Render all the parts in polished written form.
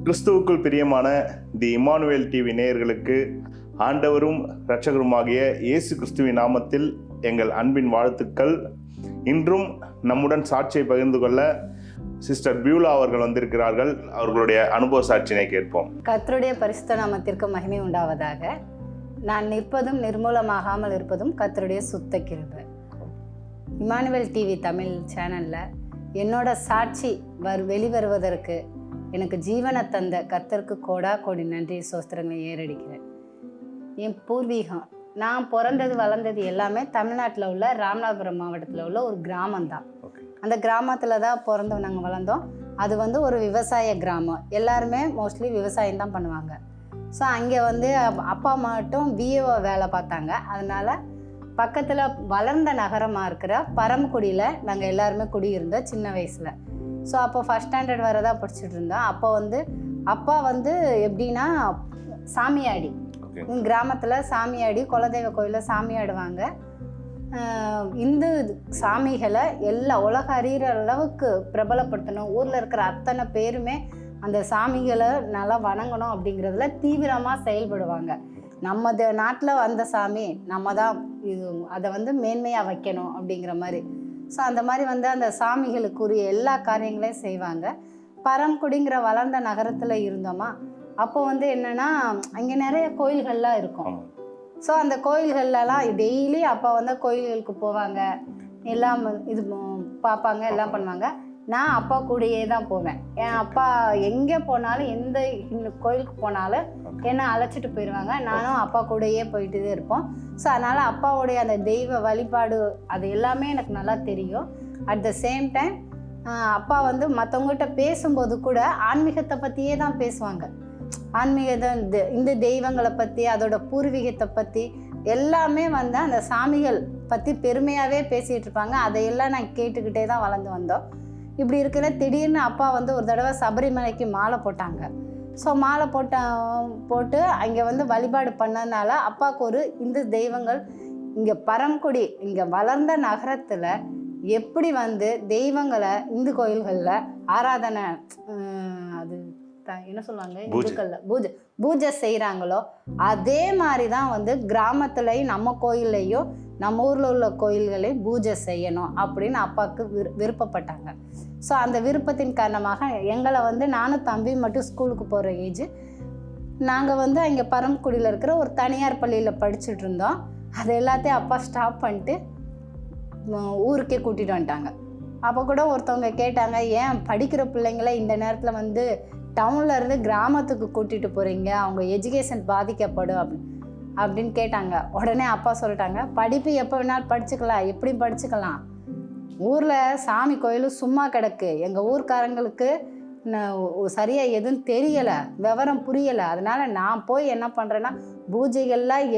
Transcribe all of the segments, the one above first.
கிறிஸ்துவுக்குள் பிரியமான தி Emmanuel TV நேயர்களுக்கு ஆண்டவரும் இரட்சகருமாகிய இயேசு கிறிஸ்துவின் நாமத்தில் எங்கள் அன்பின் வாழ்த்துக்கள். இன்றும் நம்முடன் சாட்சியை பகிர்ந்து கொள்ள சிஸ்டர் பியூலா அவர்கள் வந்திருக்கிறார்கள். அவர்களுடைய அனுபவ சாட்சியினை கேட்போம். கர்த்தருடைய பரிசுத்த நாமத்திற்கு மகிமை உண்டாவதாக. நான் நிற்பதும் நிர்மூலமாகாமல் இருப்பதும் கர்த்தருடைய சுத்த கிருபை. இம்மானுவேல் டிவி தமிழ் சேனலில் என்னோட சாட்சி வெளிவருவதற்கு எனக்கு ஜீவனை தந்த கர்த்தருக்கு கோடா கோடி நன்றி சோஸ்திரங்களை ஏறடிக்கிறேன். என் பூர்வீகம், நான் பிறந்தது வளர்ந்தது எல்லாமே தமிழ்நாட்டில் உள்ள ராமநாதபுரம் மாவட்டத்தில் உள்ள ஒரு கிராமம்தான். அந்த கிராமத்தில் தான் பிறந்தோம், நாங்கள் வளர்ந்தோம். அது ஒரு விவசாய கிராமம். எல்லாருமே மோஸ்ட்லி விவசாயம் தான் பண்ணுவாங்க. ஸோ அங்கே அப்பா மட்டும் பிஏஓ வேலை பார்த்தாங்க. அதனால் பக்கத்தில் வளர்ந்த நகரமாக இருக்கிற பரமக்குடியில் நாங்கள் எல்லாருமே குடியிருந்தோம் சின்ன வயசில். ஸோ அப்போ ஃபஸ்ட் ஸ்டாண்டர்ட் வரதா படிச்சுட்டு இருந்தோம். அப்பா எப்படின்னா சாமியாடி, கிராமத்தில் சாமியாடி, குலதெய்வ கோயிலில் சாமியாடுவாங்க. இந்து சாமிகளை எல்லா உலக அறிகிற அளவுக்கு பிரபலப்படுத்தணும், ஊரில் இருக்கிற அத்தனை பேருமே அந்த சாமிகளை நல்லா வணங்கணும் அப்படிங்கிறதுல தீவிரமாக செயல்படுவாங்க. நம்ம நாட்டில் வந்த சாமி நம்ம தான் அதை மேன்மையாக வைக்கணும் அப்படிங்கிற மாதிரி. ஸோ அந்த மாதிரி அந்த சாமிகளுக்குரிய எல்லா காரியங்களையும் செய்வாங்க. பரம்குடிங்கிற வளர்ந்த நகரத்தில் இருந்தோமா, அப்போ என்னென்னா அங்கே நிறைய கோயில்கள்லாம் இருக்கும். ஸோ அந்த கோயில்கள்லாம் டெய்லி அப்பா கோயில்களுக்கு போவாங்க, எல்லாம் இது பார்ப்பாங்க, எல்லாம் பண்ணுவாங்க. நான் அப்பா கூடயே தான் போவேன். என் அப்பா எங்கே போனாலும் எந்த கோயிலுக்கு போனாலும் என்னை அழைச்சிட்டு போயிடுவாங்க. நானும் அப்பா கூடயே போயிட்டு தான் இருப்போம். ஸோ அதனால் அப்பாவுடைய அந்த தெய்வ வழிபாடு அது எல்லாமே எனக்கு நல்லா தெரியும். அட் த சேம் டைம் அப்பா மற்றவங்ககிட்ட பேசும்போது கூட ஆன்மீகத்தை பற்றியே தான் பேசுவாங்க. ஆன்மீகத்தை, இந்த தெய்வங்களை பற்றி, அதோட பூர்வீகத்தை பற்றி எல்லாமே அந்த சாமிகள் பற்றி பெருமையாகவே பேசிகிட்டு இருப்பாங்க. அதையெல்லாம் நான் கேட்டுக்கிட்டே தான் வளர்ந்து வந்தோம். இப்படி இருக்கிற திடீர்னு அப்பா ஒரு தடவை சபரிமலைக்கு மாலை போட்டாங்க. ஸோ மாலை போட்டு அங்கே வழிபாடு பண்ணதுனால அப்பாவுக்கு இந்து தெய்வங்கள் இங்கே பரம்குடி, இங்கே வளர்ந்த நகரத்தில் எப்படி தெய்வங்களை இந்து கோயில்களில் ஆராதனை, அது என்ன சொல்லுவாங்க, இந்துக்களில் பூஜை செய்கிறாங்களோ அதே மாதிரி தான் கிராமத்துலேயும் நம்ம கோயில்லையும் நம்ம ஊரில் உள்ள கோயில்களையும் பூஜை செய்யணும் அப்படின்னு அப்பாவுக்கு விருப்பப்பட்டாங்க. ஸோ அந்த விருப்பத்தின் காரணமாக எங்களை நானும் தம்பி மட்டும் ஸ்கூலுக்கு போகிற ஏஜ், நாங்கள் அங்கே பரம்குடியில் இருக்கிற ஒரு தனியார் பள்ளியில் படிச்சுட்டு இருந்தோம். அது எல்லாத்தையும் அப்பா ஸ்டாப் பண்ணிட்டு ஊருக்கே கூட்டிகிட்டு வந்துட்டாங்க. அப்போ கூட ஒருத்தவங்க கேட்டாங்க, ஏன் படிக்கிற பிள்ளைங்கள இந்த நேரத்தில் டவுனில் இருந்து கிராமத்துக்கு கூட்டிகிட்டு போகிறீங்க, அவங்க எஜுகேஷன் பாதிக்கப்படும் அப்படின்னு கேட்டாங்க. உடனே அப்பா சொல்லிட்டாங்க, படிப்பு எப்போ வேணாலும் படிச்சுக்கலாம், எப்படியும் படிச்சுக்கலாம். ஊரில் சாமி கோயிலும் சும்மா கிடக்கு, எங்கள் ஊர்க்காரங்களுக்கு சரியாக எதுவும் தெரியலை, விவரம் புரியலை. அதனால் நான் போய் என்ன பண்ணுறேன்னா பூஜைகள்லாம்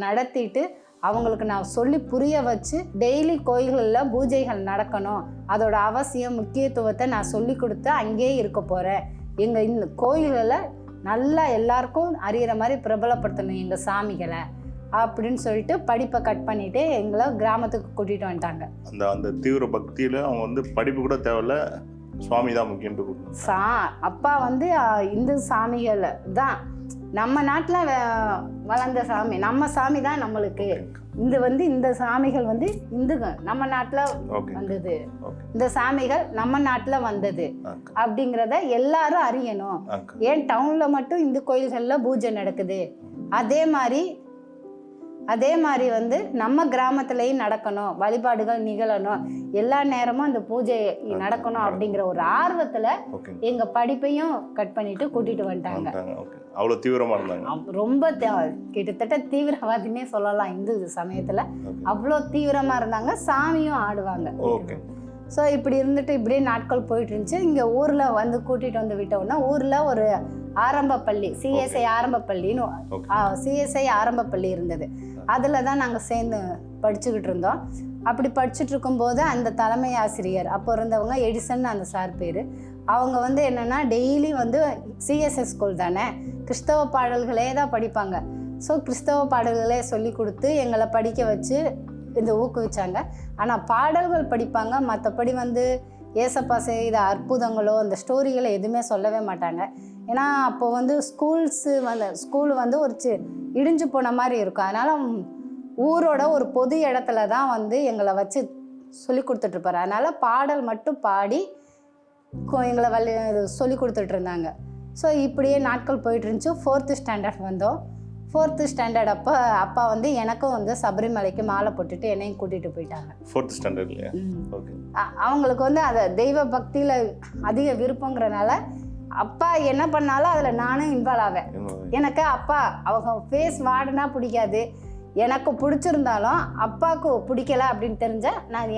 நடத்திட்டு அவங்களுக்கு நான் சொல்லி புரிய வச்சு டெய்லி கோயில்களில் பூஜைகள் நடக்கணும், அதோட அவசியம் முக்கியத்துவத்தை நான் சொல்லி கொடுத்து அங்கேயே இருக்க போகிறேன். எங்கள் இந்த கோயில்களில் நல்லா எல்லாருக்கும் அறிகிற மாதிரி பிரபலப்படுத்தணும் எங்கள் சாமிகளை அப்படின்னு சொல்லிட்டு படிப்பை கட் பண்ணிவிட்டு எங்களை கிராமத்துக்கு கூட்டிகிட்டு வந்துட்டாங்க. அந்த தீவிர பக்தியில் அவங்க படிப்பு கூட தேவையில்ல, சுவாமி தான் முக்கியம். அப்பா இந்து சாமிகளை தான், நம்ம நாட்டில் வளர்ந்த சாமி, நம்ம சாமி தான் நம்மளுக்கு. இந்த சாமிகள் இந்துகள் நம்ம நாட்டில் வந்தது, இந்த சாமிகள் நம்ம நாட்டில் வந்தது அப்படிங்கிறத எல்லாரும் அறியணும். ஏன் டவுனில் மட்டும் இந்து கோயில்களில் பூஜை நடக்குது, அதே மாதிரி நம்ம கிராமத்துலேயும் நடக்கணும், வழிபாடுகள் நிகழணும், எல்லா நேரமும் அந்த பூஜை நடக்கணும் அப்படிங்கிற ஒரு ஆர்வத்தில் எங்கள் படிப்பையும் கட் பண்ணிட்டு கூட்டிகிட்டு வந்துட்டாங்க. அவ்வளோ தீவிரமாக இருந்தாங்க, ரொம்ப கிட்டத்தட்ட தீவிரவாதினே சொல்லலாம். இந்து சமயத்தில் அவ்வளோ தீவிரமாக இருந்தாங்க, சாமியும் ஆடுவாங்க. ஸோ இப்படி இருந்துட்டு இப்படியே நாட்கள் போயிட்டு இருந்துச்சு. இங்கே ஊரில் கூட்டிகிட்டு விட்டோம்னா ஊரில் ஒரு ஆரம்ப பள்ளி, சிஎஸ்ஐ ஆரம்ப பள்ளின்னு சிஎஸ்ஐ ஆரம்ப பள்ளி இருந்தது. அதில் தான் நாங்கள் சேர்ந்து படிச்சுக்கிட்டு இருந்தோம். அப்படி படிச்சுட்டு இருக்கும்போது அந்த தலைமை ஆசிரியர் அப்போ இருந்தவங்க எடிசன், அந்த சார் பேர், அவங்க என்னென்னா டெய்லி சிஎஸ்எஸ் ஸ்கூல் தானே, கிறிஸ்தவ பாடல்களே தான் படிப்பாங்க. ஸோ கிறிஸ்தவ பாடல்களே சொல்லி கொடுத்து எங்களை படிக்க வச்சு ஊக்குவிச்சாங்க. ஆனால் பாடல்கள் படிப்பாங்க, மற்றபடி ஏசப்பா செய்த அற்புதங்களோ அந்த ஸ்டோரிகளை எதுவுமே சொல்லவே மாட்டாங்க. ஏன்னா அப்போ வந்து ஸ்கூல் வந்து ஒரு இடிஞ்சு போன மாதிரி இருக்கும். அதனால் ஊரோட ஒரு பொது இடத்துல தான் வந்து எங்களை வச்சு சொல்லி கொடுத்துட்ருப்பாரு. அதனால் பாடல் மட்டும் பாடி எங்களை சொல்லி கொடுத்துட்ருந்தாங்க. ஸோ இப்படியே நாட்கள் போயிட்டு இருந்துச்சு. 4th ஸ்டாண்டர்ட் வந்தோம். 4th ஸ்டாண்டர்ட் அப்பா வந்து எனக்கும் வந்து சபரிமலைக்கு மாலை போட்டுட்டு என்னையும் கூட்டிகிட்டு போயிட்டாங்க. 4th ஸ்டாண்டர்ட்லையா? ஓகே. அவங்களுக்கு வந்து அதை தெய்வ பக்தியில் அதிக விருப்பங்கிறனால அப்பா என்ன பண்ணாலும் அதில் நானும் இன்வால்வ் ஆவேன். எனக்கு அப்பா அவங்க ஃபேஸ் வாடினா பிடிக்காது. எனக்கு பிடிச்சிருந்தாலும் அப்பாவுக்கு பிடிக்கல அப்படின்னு தெரிஞ்சால் நான்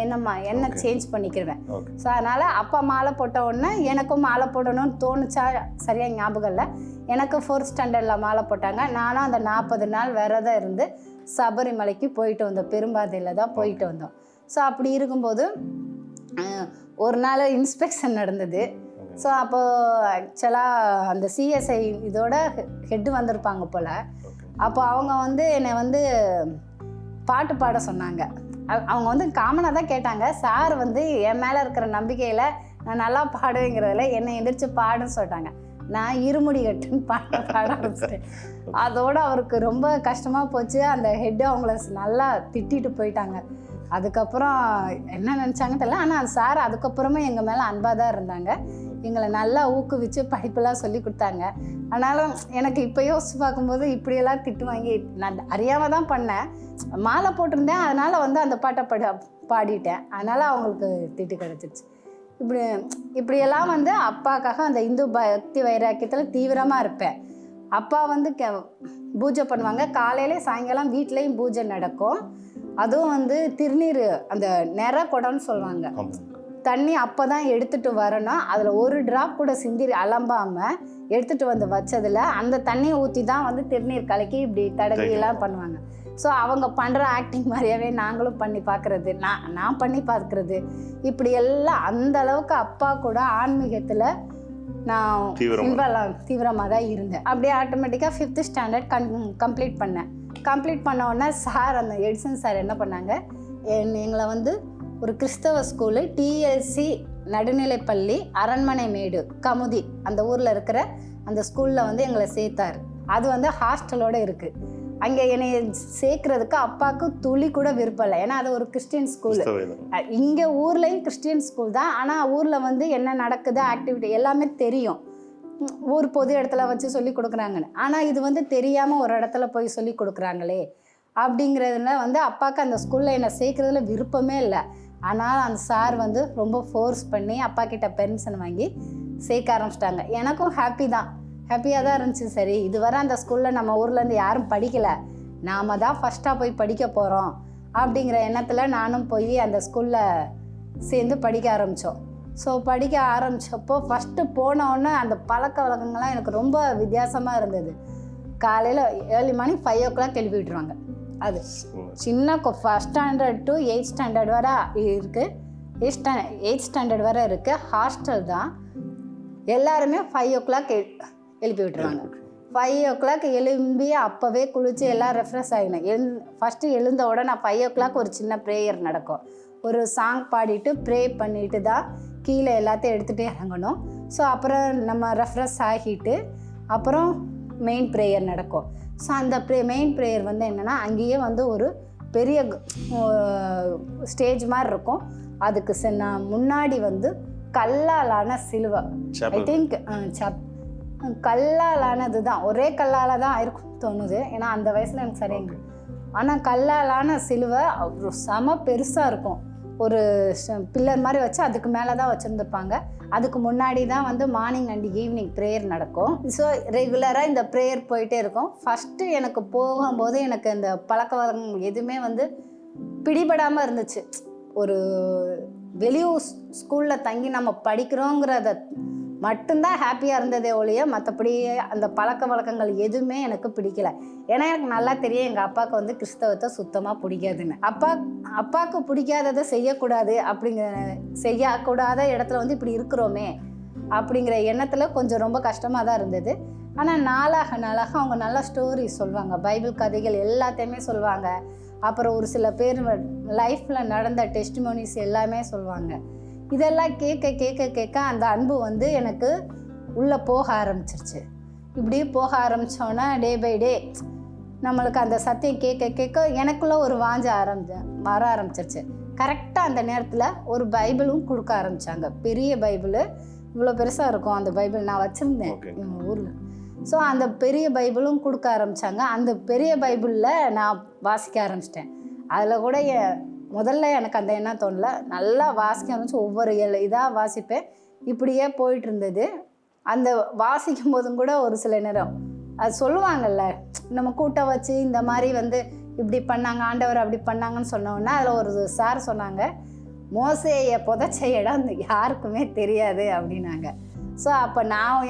என்ன சேஞ்ச் பண்ணிக்கிடுவேன். ஸோ அதனால் அப்பா மாலை போட்ட உடனே எனக்கும் மாலை போடணும்னு தோணுச்சா சரியாக ஞாபகம் இல்லை. எனக்கு 4th ஸ்டாண்டர்டில் மாலை போட்டாங்க. நானும் அந்த 40 நாள் விரதம் இருந்து சபரிமலைக்கு போயிட்டு வந்தோம். பெரும்பாதையில் தான் போயிட்டு வந்தோம். ஸோ அப்படி இருக்கும்போது ஒரு நாள் இன்ஸ்பெக்ஷன் நடந்தது. ஸோ அப்போது ஆக்சுவலாக அந்த சிஎஸ்ஐ இதோட ஹெட்டு வந்திருப்பாங்க போல். அப்போ அவங்க வந்து என்னை வந்து பாட்டு பாட சொன்னாங்க. அவங்க வந்து காமனாக தான் கேட்டாங்க. சார் வந்து என் மேலே இருக்கிற நம்பிக்கையில் நான் நல்லா பாடுவேங்கிறதுல என்னை எந்திரிச்சு பாடுன்னு சொல்லிட்டாங்க. நான் இருமுடி கட்டுன்னு பாட ஆரம்பிச்சிட்டேன். அதோடு அவருக்கு ரொம்ப கஷ்டமாக போச்சு. அந்த ஹெட்டு அவங்கள நல்லா திட்டிட்டு போயிட்டாங்க. அதுக்கப்புறம் என்ன நினச்சாங்கன்னு தெரியல. ஆனால் சார் அதுக்கப்புறமே எங்கள் மேலே அன்பாக தான் இருந்தாங்க. எங்களை நல்லா ஊக்குவிச்சு படிப்பெல்லாம் சொல்லி கொடுத்தாங்க. ஆனாலும் எனக்கு இப்போ யோசிச்சு பார்க்கும்போது இப்படியெல்லாம் திட்டு வாங்கி நான் அறியாமல் தான் பண்ணேன். மாலை போட்டிருந்தேன், அதனால் வந்து அந்த பாட்டை பாடிட்டேன். அதனால் அவங்களுக்கு திட்டு கிடச்சிருச்சு. இப்படியெல்லாம் வந்து அப்பாக்காக அந்த இந்து பக்தி வைராக்கியத்தில் தீவிரமாக இருப்பேன். அப்பா வந்து பூஜை பண்ணுவாங்க. காலையிலே சாயங்காலம் வீட்லேயும் பூஜை நடக்கும். அதுவும் வந்து திருநீர் அந்த நிற குடம்னு சொல்லுவாங்க. தண்ணி அப்போ தான் எடுத்துகிட்டு வரணும். அதில் ஒரு ட்ராப் கூட சிந்தி அலம்பாமல் எடுத்துகிட்டு வந்து வச்சதில் அந்த தண்ணியை ஊற்றி தான் வந்து திருநீர் கலக்கி இப்படி தடவியெல்லாம் பண்ணுவாங்க. ஸோ அவங்க பண்ணுற ஆக்டிங் மாதிரியாவே நாங்களும் பண்ணி பார்க்குறது, நான் பண்ணி பார்க்குறது, இப்படி எல்லாம் அந்த அளவுக்கு அப்பா கூட ஆன்மீகத்தில் நான் தீவிரமாக தான் இருந்தேன். அப்படியே ஆட்டோமேட்டிக்காக 5th ஸ்டாண்டர்ட் கம்ப்ளீட் பண்ணேன். கம்ப்ளீட் பண்ண உடனே சார், அந்த எடிசன் சார் என்ன பண்ணாங்க, எங்களை வந்து ஒரு கிறிஸ்தவ ஸ்கூலு TLC நடுநிலைப்பள்ளி அரண்மனை மேடு கமுதி அந்த ஊரில் இருக்கிற அந்த ஸ்கூலில் வந்து எங்களை சேர்த்தார். அது வந்து ஹாஸ்டலோடு இருக்குது. அங்கே என்னை சேர்க்குறதுக்கு அப்பாவுக்கு துளி கூட விருப்பம் இல்லை. ஏன்னா அது ஒரு கிறிஸ்டின் ஸ்கூலு. இங்கே ஊர்லேயும் கிறிஸ்டின் ஸ்கூல் தான். ஆனால் ஊரில் வந்து என்ன நடக்குது ஆக்டிவிட்டி எல்லாமே தெரியும். ஊர் பொது இடத்துல வச்சு சொல்லி கொடுக்குறாங்கன்னு. ஆனால் இது வந்து தெரியாமல் ஒரு இடத்துல போய் சொல்லி கொடுக்குறாங்களே அப்படிங்கிறதுல வந்து அப்பாவுக்கு அந்த ஸ்கூலில் என்னை சேர்க்குறதுல விருப்பமே இல்லை. ஆனால் அந்த சார் வந்து ரொம்ப ஃபோர்ஸ் பண்ணி அப்பா கிட்ட பெர்மிஷன் வாங்கி சேர்க்க ஆரம்பிச்சிட்டாங்க. எனக்கும் ஹாப்பியாக தான் இருந்துச்சு. சரி, இதுவரை அந்த ஸ்கூலில் நம்ம ஊர்லேருந்து யாரும் படிக்கலை, நாம் தான் ஃபஸ்ட்டாக போய் படிக்க போகிறோம் அப்படிங்கிற எண்ணத்தில் நானும் போய் அந்த ஸ்கூலில் சேர்ந்து படிக்க ஆரம்பித்தோம். ஸோ படிக்க ஆரம்பித்தப்போ ஃபஸ்ட்டு போனோடனே அந்த பழக்க வழக்கங்கள்லாம் எனக்கு ரொம்ப வித்தியாசமாக இருந்தது. காலையில் ஏர்லி மார்னிங் 5 o'clock எழுப்பி விட்டுருவாங்க. அது சின்ன 1st standard to 8th standard வரை இருக்குது. 8th ஸ்டாண்டர்ட் வரை இருக்குது. ஹாஸ்டல் தான். எல்லாருமே 5 o'clock எழுப்பி விட்டுருவாங்க. 5 o'clock எழும்பி அப்போவே குளித்து எல்லாம் ரெஃப்ரெஷ் ஆகினேன். ஃபஸ்ட்டு எழுந்த உடனே 5 o'clock ஒரு சின்ன ப்ரேயர் நடக்கும். ஒரு சாங் பாடிட்டு ப்ரே பண்ணிட்டு தான் கீழே எல்லாத்தையும் எடுத்துகிட்டே இறங்கணும். ஸோ அப்புறம் நம்ம ரெஃப்ரெஷ் ஆகிட்டு அப்புறம் மெயின் ப்ரேயர் நடக்கும். ஸோ அந்த மெயின் ப்ரேயர் வந்து என்னென்னா, அங்கேயே வந்து ஒரு பெரிய ஸ்டேஜ் மாதிரி இருக்கும். அதுக்கு முன்னாடி வந்து கல்லாலான சிலுவை, ஐ திங்க் கல்லாலானது தான், ஒரே கல்லால் தான் இருக்கும் தோணுது. ஏன்னா அந்த வயசில் எனக்கு சரியாங்க. ஆனால் கல்லாலான சிலுவை செம பெருசாக இருக்கும். ஒரு பில்லர் மாதிரி வச்சு அதுக்கு மேலே தான் வச்சுருந்துருப்பாங்க. அதுக்கு முன்னாடி தான் வந்து மார்னிங் அண்ட் ஈவினிங் ப்ரேயர் நடக்கும். ஸோ ரெகுலராக இந்த ப்ரேயர் போயிட்டே இருக்கும். ஃபஸ்ட்டு எனக்கு போகும்போது எனக்கு இந்த பழக்க வழக்கங்கள் எதுவுமே வந்து பிடிபடாமல் இருந்துச்சு. ஒரு வெளியூர் ஸ்கூலில் தங்கி நம்ம படிக்கிறோங்கிறத மட்டும்தான் ஹாப்பியாக இருந்ததே ஒழிய மற்றபடி அந்த பழக்க வழக்கங்கள் எதுவுமே எனக்கு பிடிக்கல. ஏன்னா எனக்கு நல்லா தெரியும் எங்கள் அப்பாவுக்கு வந்து கிறிஸ்தவத்தை சுத்தமாக பிடிக்காதுன்னு. அப்பாவுக்கு பிடிக்காததை செய்யக்கூடாது, செய்யக்கூடாத இடத்துல வந்து இப்படி இருக்கிறோமே அப்படிங்கிற எண்ணத்தில் கொஞ்சம் ரொம்ப கஷ்டமாக தான் இருந்தது. ஆனால் நாளாக அவங்க நல்லா ஸ்டோரி சொல்லுவாங்க, பைபிள் கதைகள் எல்லாத்தையுமே சொல்லுவாங்க. அப்புறம் ஒரு சில பேர் லைஃப்பில் நடந்த டெஸ்டிமோனிஸ் எல்லாமே சொல்லுவாங்க. இதெல்லாம் கேட்க அந்த அன்பு வந்து எனக்கு உள்ளே போக ஆரம்பிச்சிருச்சு. இப்படியே போக ஆரம்பித்தோன்னா டே பை டே நம்மளுக்கு அந்த சத்தியம் கேட்க கேட்க எனக்குள்ளே ஒரு வர ஆரம்பிச்சிருச்சு. கரெக்டாக அந்த நேரத்தில் ஒரு பைபிளும் கொடுக்க ஆரம்பித்தாங்க. பெரிய பைபிள், இவ்வளோ பெருசாக இருக்கும் அந்த பைபிள், நான் வச்சுருந்தேன் ஊரில். ஸோ அந்த பெரிய பைபிளும் கொடுக்க ஆரம்பித்தாங்க. அந்த பெரிய பைபிளில் நான் வாசிக்க ஆரம்பிச்சிட்டேன். அதில் கூட முதல்ல எனக்கு அந்த எண்ணம் தோணல, நல்லா வாசிக்க ஆரம்பிச்சு ஒவ்வொரு இதாக வாசிப்பேன். இப்படியே போயிட்டு இருந்தது. அந்த வாசிக்கும் போதும் கூட ஒரு சில நேரம் அது சொல்லுவாங்கல்ல, நம்ம கூட்டம் வச்சு இந்த மாதிரி இப்படி பண்ணாங்க, ஆண்டவர் அப்படி பண்ணாங்கன்னு சொன்னோன்னா அதில் ஒரு சார் சொன்னாங்க, மோசேயை புதைச்ச இடம் யாருக்குமே தெரியாது அப்படின்னாங்க. ஸோ அப்போ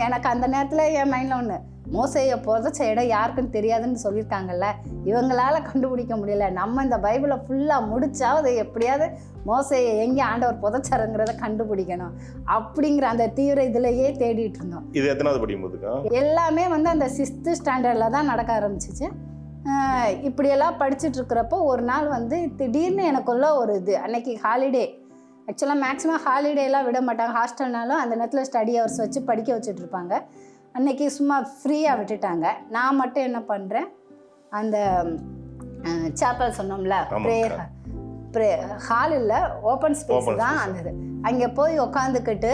எனக்கு அந்த நேரத்தில் என் மைண்டில் ஒன்று, மோசேயை புதைச்ச இடம் யாருக்குன்னு தெரியாதுன்னு சொல்லியிருக்காங்கல்ல, இவங்களால் கண்டுபிடிக்க முடியல, நம்ம இந்த பைபிளை ஃபுல்லாக முடிச்சாவது எப்படியாவது மோசேயை எங்கே ஆண்டவர் புதைச்சாருங்கிறத கண்டுபிடிக்கணும் அப்படிங்கிற அந்த தீவிர இதிலேயே தேடிட்டு இருந்தோம். இது எத்தனாவது படிக்கும்போதுக்கா? எல்லாமே அந்த 6th ஸ்டாண்டர்டில் தான் நடக்க ஆரம்பிச்சிச்சு. இப்படியெல்லாம் படிச்சுட்டு இருக்கிறப்போ ஒரு நாள் திடீர்னு எனக்குள்ள ஒரு இது, அன்னைக்கு ஹாலிடே. ஆக்சுவலாக மேக்ஸிமம் ஹாலிடேலாம் விட மாட்டாங்க, ஹாஸ்டல்னாலும் அந்த நேரத்தில் ஸ்டடி ஹவர்ஸ் வச்சு படிக்க வச்சுட்ருப்பாங்க. அன்றைக்கி சும்மா ஃப்ரீயாக விட்டுட்டாங்க. நான் மட்டும் என்ன பண்ணுறேன், அந்த சாப்பல் சொன்னோம்ல, ஹாலில் ஓப்பன் ஸ்பேஸ் தான் அந்த அங்கே போய் உக்காந்துக்கிட்டு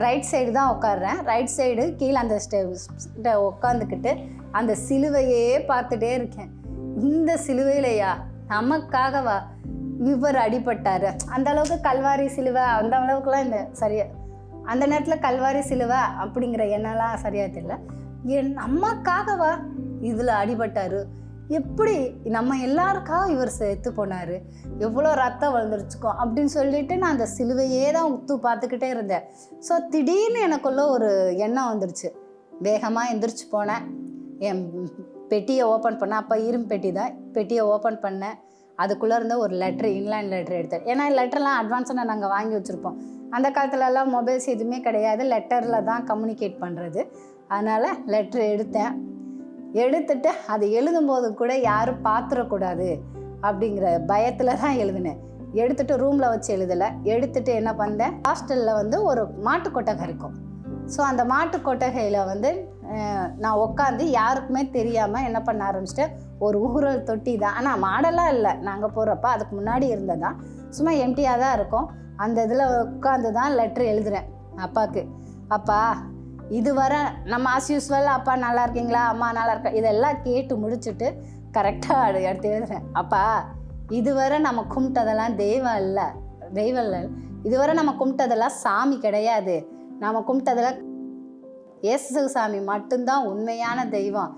ரைட் சைடு தான் உட்காடுறேன். ரைட் சைடு கீழே அந்த உட்காந்துக்கிட்டு அந்த சிலுவையே பார்த்துட்டே இருக்கேன். இந்த சிலுவையிலையா நமக்காகவா இவர் அடிபட்டார், அந்த அளவுக்கு கல்வாரி சிலுவை, அந்த அளவுக்குலாம் இந்த சரியா அந்த நேரத்தில் கல்வாரி சிலுவை அப்படிங்கிற எண்ணெல்லாம் சரியாக தெரியல. நமக்காகவா இதில் அடிபட்டார், எப்படி நம்ம எல்லாருக்காக இவர் செத்து போனார், எவ்வளோ ரத்தம் வளர்ந்துருச்சுக்கோ அப்படின்னு சொல்லிட்டு நான் அந்த சிலுவையே தான் உத்து பார்த்துக்கிட்டே இருந்தேன். ஸோ திடீர்னு எனக்குள்ள ஒரு எண்ணம் வந்துருச்சு. வேகமாக எந்திரிச்சு போனேன், என் பெட்டியை ஓப்பன் பண்ணேன். அப்போ இரும்பு பெட்டி தான், பெட்டியை ஓப்பன் பண்ணேன். அதுக்குள்ளே இருந்த ஒரு லெட்ரு, இன்லைன் லெட்ரு எடுத்தேன். ஏன்னா லெட்டர்லாம் அட்வான்ஸாக நாங்கள் வாங்கி வச்சுருப்போம். அந்த காலத்துலலாம் மொபைல்ஸ் எதுவுமே கிடையாது, லெட்டரில் தான் கம்யூனிகேட் பண்ணுறது. அதனால் லெட்ரு எடுத்துட்டு அது எழுதும்போது கூட யாரும் பார்த்துடக்கூடாது அப்படிங்கிற பயத்தில் தான் எழுதினேன். எடுத்துகிட்டு ரூமில் வச்சு எழுதலை. எடுத்துகிட்டு என்ன பண்ணேன், ஹாஸ்டலில் ஒரு மாட்டு கொட்டகை இருக்கும். ஸோ அந்த மாட்டு கொட்டகையில் நான் உட்காந்து யாருக்குமே தெரியாமல் என்ன பண்ண ஆரம்பிச்சிட்டேன், ஒரு ஊரல் தொட்டி தான், ஆனால் மாடலாக இல்லை, நாங்கள் போகிறப்ப அதுக்கு முன்னாடி இருந்ததான், சும்மா எம்டியாக தான் இருக்கும். அந்த இதில் உட்காந்து தான் லெட்ரு எழுதுகிறேன் அப்பாவுக்கு. அப்பா இதுவரை நம்ம ஆஸ் யூஸ்வல், அப்பா நல்லா இருக்கீங்களா, அம்மா நல்லா இருக்கா, இதெல்லாம் கேட்டு முடிச்சுட்டு கரெக்டாக எடுத்து எழுதுகிறேன். அப்பா இதுவரை நம்ம கும்பிட்டதெல்லாம் தெய்வம் இல்லை, இதுவரை நம்ம கும்பிட்டதெல்லாம் சாமி கிடையாது, நம்ம கும்பிட்டதெல்லாம் இயேசு சாமி மட்டும்தான் உண்மையான தெய்வம்.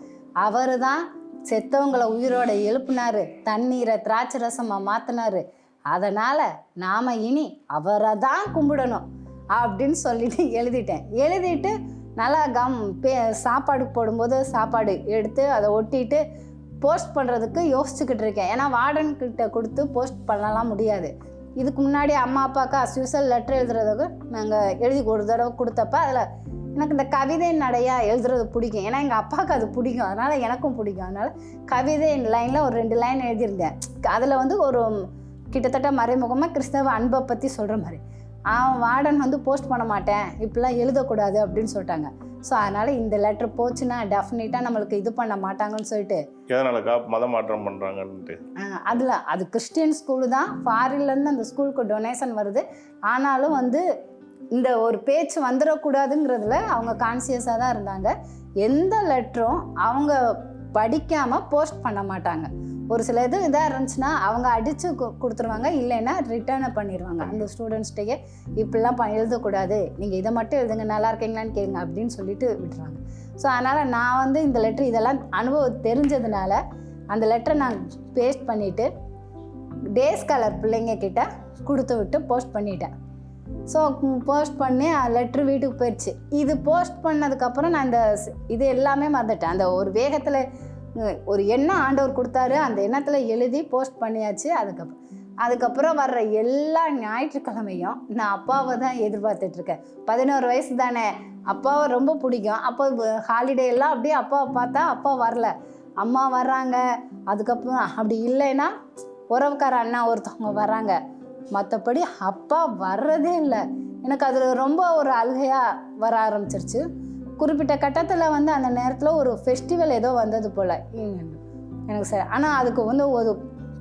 அவர் தான் செத்தவங்களை உயிரோட எழுப்புனாரு, தண்ணீரை திராட்சை ரசமாக மாற்றினாரு. அதனால் நாம் இனி அவரை தான் கும்பிடணும் அப்படின்னு சொல்லிட்டு எழுதிட்டு நல்லா சாப்பாடு போடும்போது சாப்பாடு எடுத்து அதை ஒட்டிட்டு போஸ்ட் பண்ணுறதுக்கு யோசிச்சுக்கிட்டு இருக்கேன். ஏன்னா வார்டன்கிட்ட கொடுத்து போஸ்ட் பண்ணலாம் முடியாது. இதுக்கு முன்னாடி அம்மா அப்பாவுக்கு அஸ்யூசல் லெட்டர் எழுதுறதுக்கு நாங்கள் எழுதி ஒரு தடவை கொடுத்தப்ப அதில் எனக்கு இந்த கவிதை நடையாக எழுதுறது பிடிக்கும். ஏன்னா எங்கள் அப்பாவுக்கு அது பிடிக்கும், அதனால் எனக்கும் பிடிக்கும். அதனால் கவிதை லைனில் ஒரு 2 லைன் எழுதியிருந்தேன். அதில் ஒரு கிட்டத்தட்ட மறைமுகமாக கிறிஸ்தவ அன்பை பற்றி சொல்கிற மாதிரி. வார்டன் போஸ்ட் பண்ண மாட்டேன், இப்படிலாம் எழுதக்கூடாது அப்படின்னு சொல்லிட்டாங்க. ஸோ அதனால் இந்த லெட்ரு போச்சுன்னா டெஃபினட்டாக நம்மளுக்கு இது பண்ண மாட்டாங்கன்னு சொல்லிட்டு. எதனாலக்கா மதம் மாற்றம் பண்ணுறாங்கன்ட்டு? அது கிறிஸ்டியன் ஸ்கூலு தான், ஃபாரின்லேருந்து அந்த ஸ்கூலுக்கு டொனேஷன் வருது. ஆனாலும் இந்த ஒரு பேச்சு வந்துடக்கூடாதுங்கிறதுல அவங்க கான்சியஸாக தான் இருந்தாங்க. எந்த லெட்டரும் அவங்க படிக்காமல் போஸ்ட் பண்ண மாட்டாங்க. ஒரு சில இது இதாக இருந்துச்சுன்னா அவங்க அடித்து கொடுத்துருவாங்க, இல்லைன்னா ரிட்டர்னை பண்ணிடுவாங்க அந்த ஸ்டூடெண்ட்ஸ்டையே. இப்படிலாம் எழுதக்கூடாது, நீங்கள் இதை மட்டும் எழுதுங்க, நல்லா இருக்கீங்களான்னு கேளுங்க அப்படின்னு சொல்லிட்டு விட்டுருவாங்க. ஸோ அதனால் நான் இந்த லெட்ரு இதெல்லாம் அனுபவம் தெரிஞ்சதுனால அந்த லெட்டரை நான் பேஸ்ட் பண்ணிவிட்டு டேஸ் காலர் பிள்ளைங்க கிட்ட கொடுத்து விட்டு போஸ்ட் பண்ணிட்டேன். ஸோ போஸ்ட் பண்ணி லெட்ரு வீட்டுக்கு போயிடுச்சு. இது போஸ்ட் பண்ணதுக்கப்புறம் நான் இது எல்லாமே மறந்துட்டேன். அந்த ஒரு வேகத்தில் ஒரு எண்ணம் ஆண்டவர் கொடுத்தாரு, அந்த எண்ணத்தில் எழுதி போஸ்ட் பண்ணியாச்சு. அதுக்கப்புறம் வர்ற எல்லா ஞாயிற்றுக்கிழமையும் நான் அப்பாவை தான் எதிர்பார்த்துட்ருக்கேன். 11 வயசு தானே, அப்பாவை ரொம்ப பிடிக்கும். அப்போ ஹாலிடே எல்லாம் அப்படியே அப்பாவை பார்த்தா அப்பா வரல, அம்மா வர்றாங்க. அதுக்கப்புறம் அப்படி இல்லைன்னா உறவுக்கார அண்ணா ஒருத்தவங்க வராங்க, மற்றபடி அப்பா வர்றதே இல்லை. எனக்கு அதில் ரொம்ப ஒரு அழுகையாக வர ஆரம்பிச்சிருச்சு. குறிப்பிட்ட கட்டத்தில் வந்து அந்த நேரத்தில் ஒரு ஃபெஸ்டிவல் ஏதோ வந்தது போல் எனக்கு சரி. ஆனால் அதுக்கு வந்து ஒரு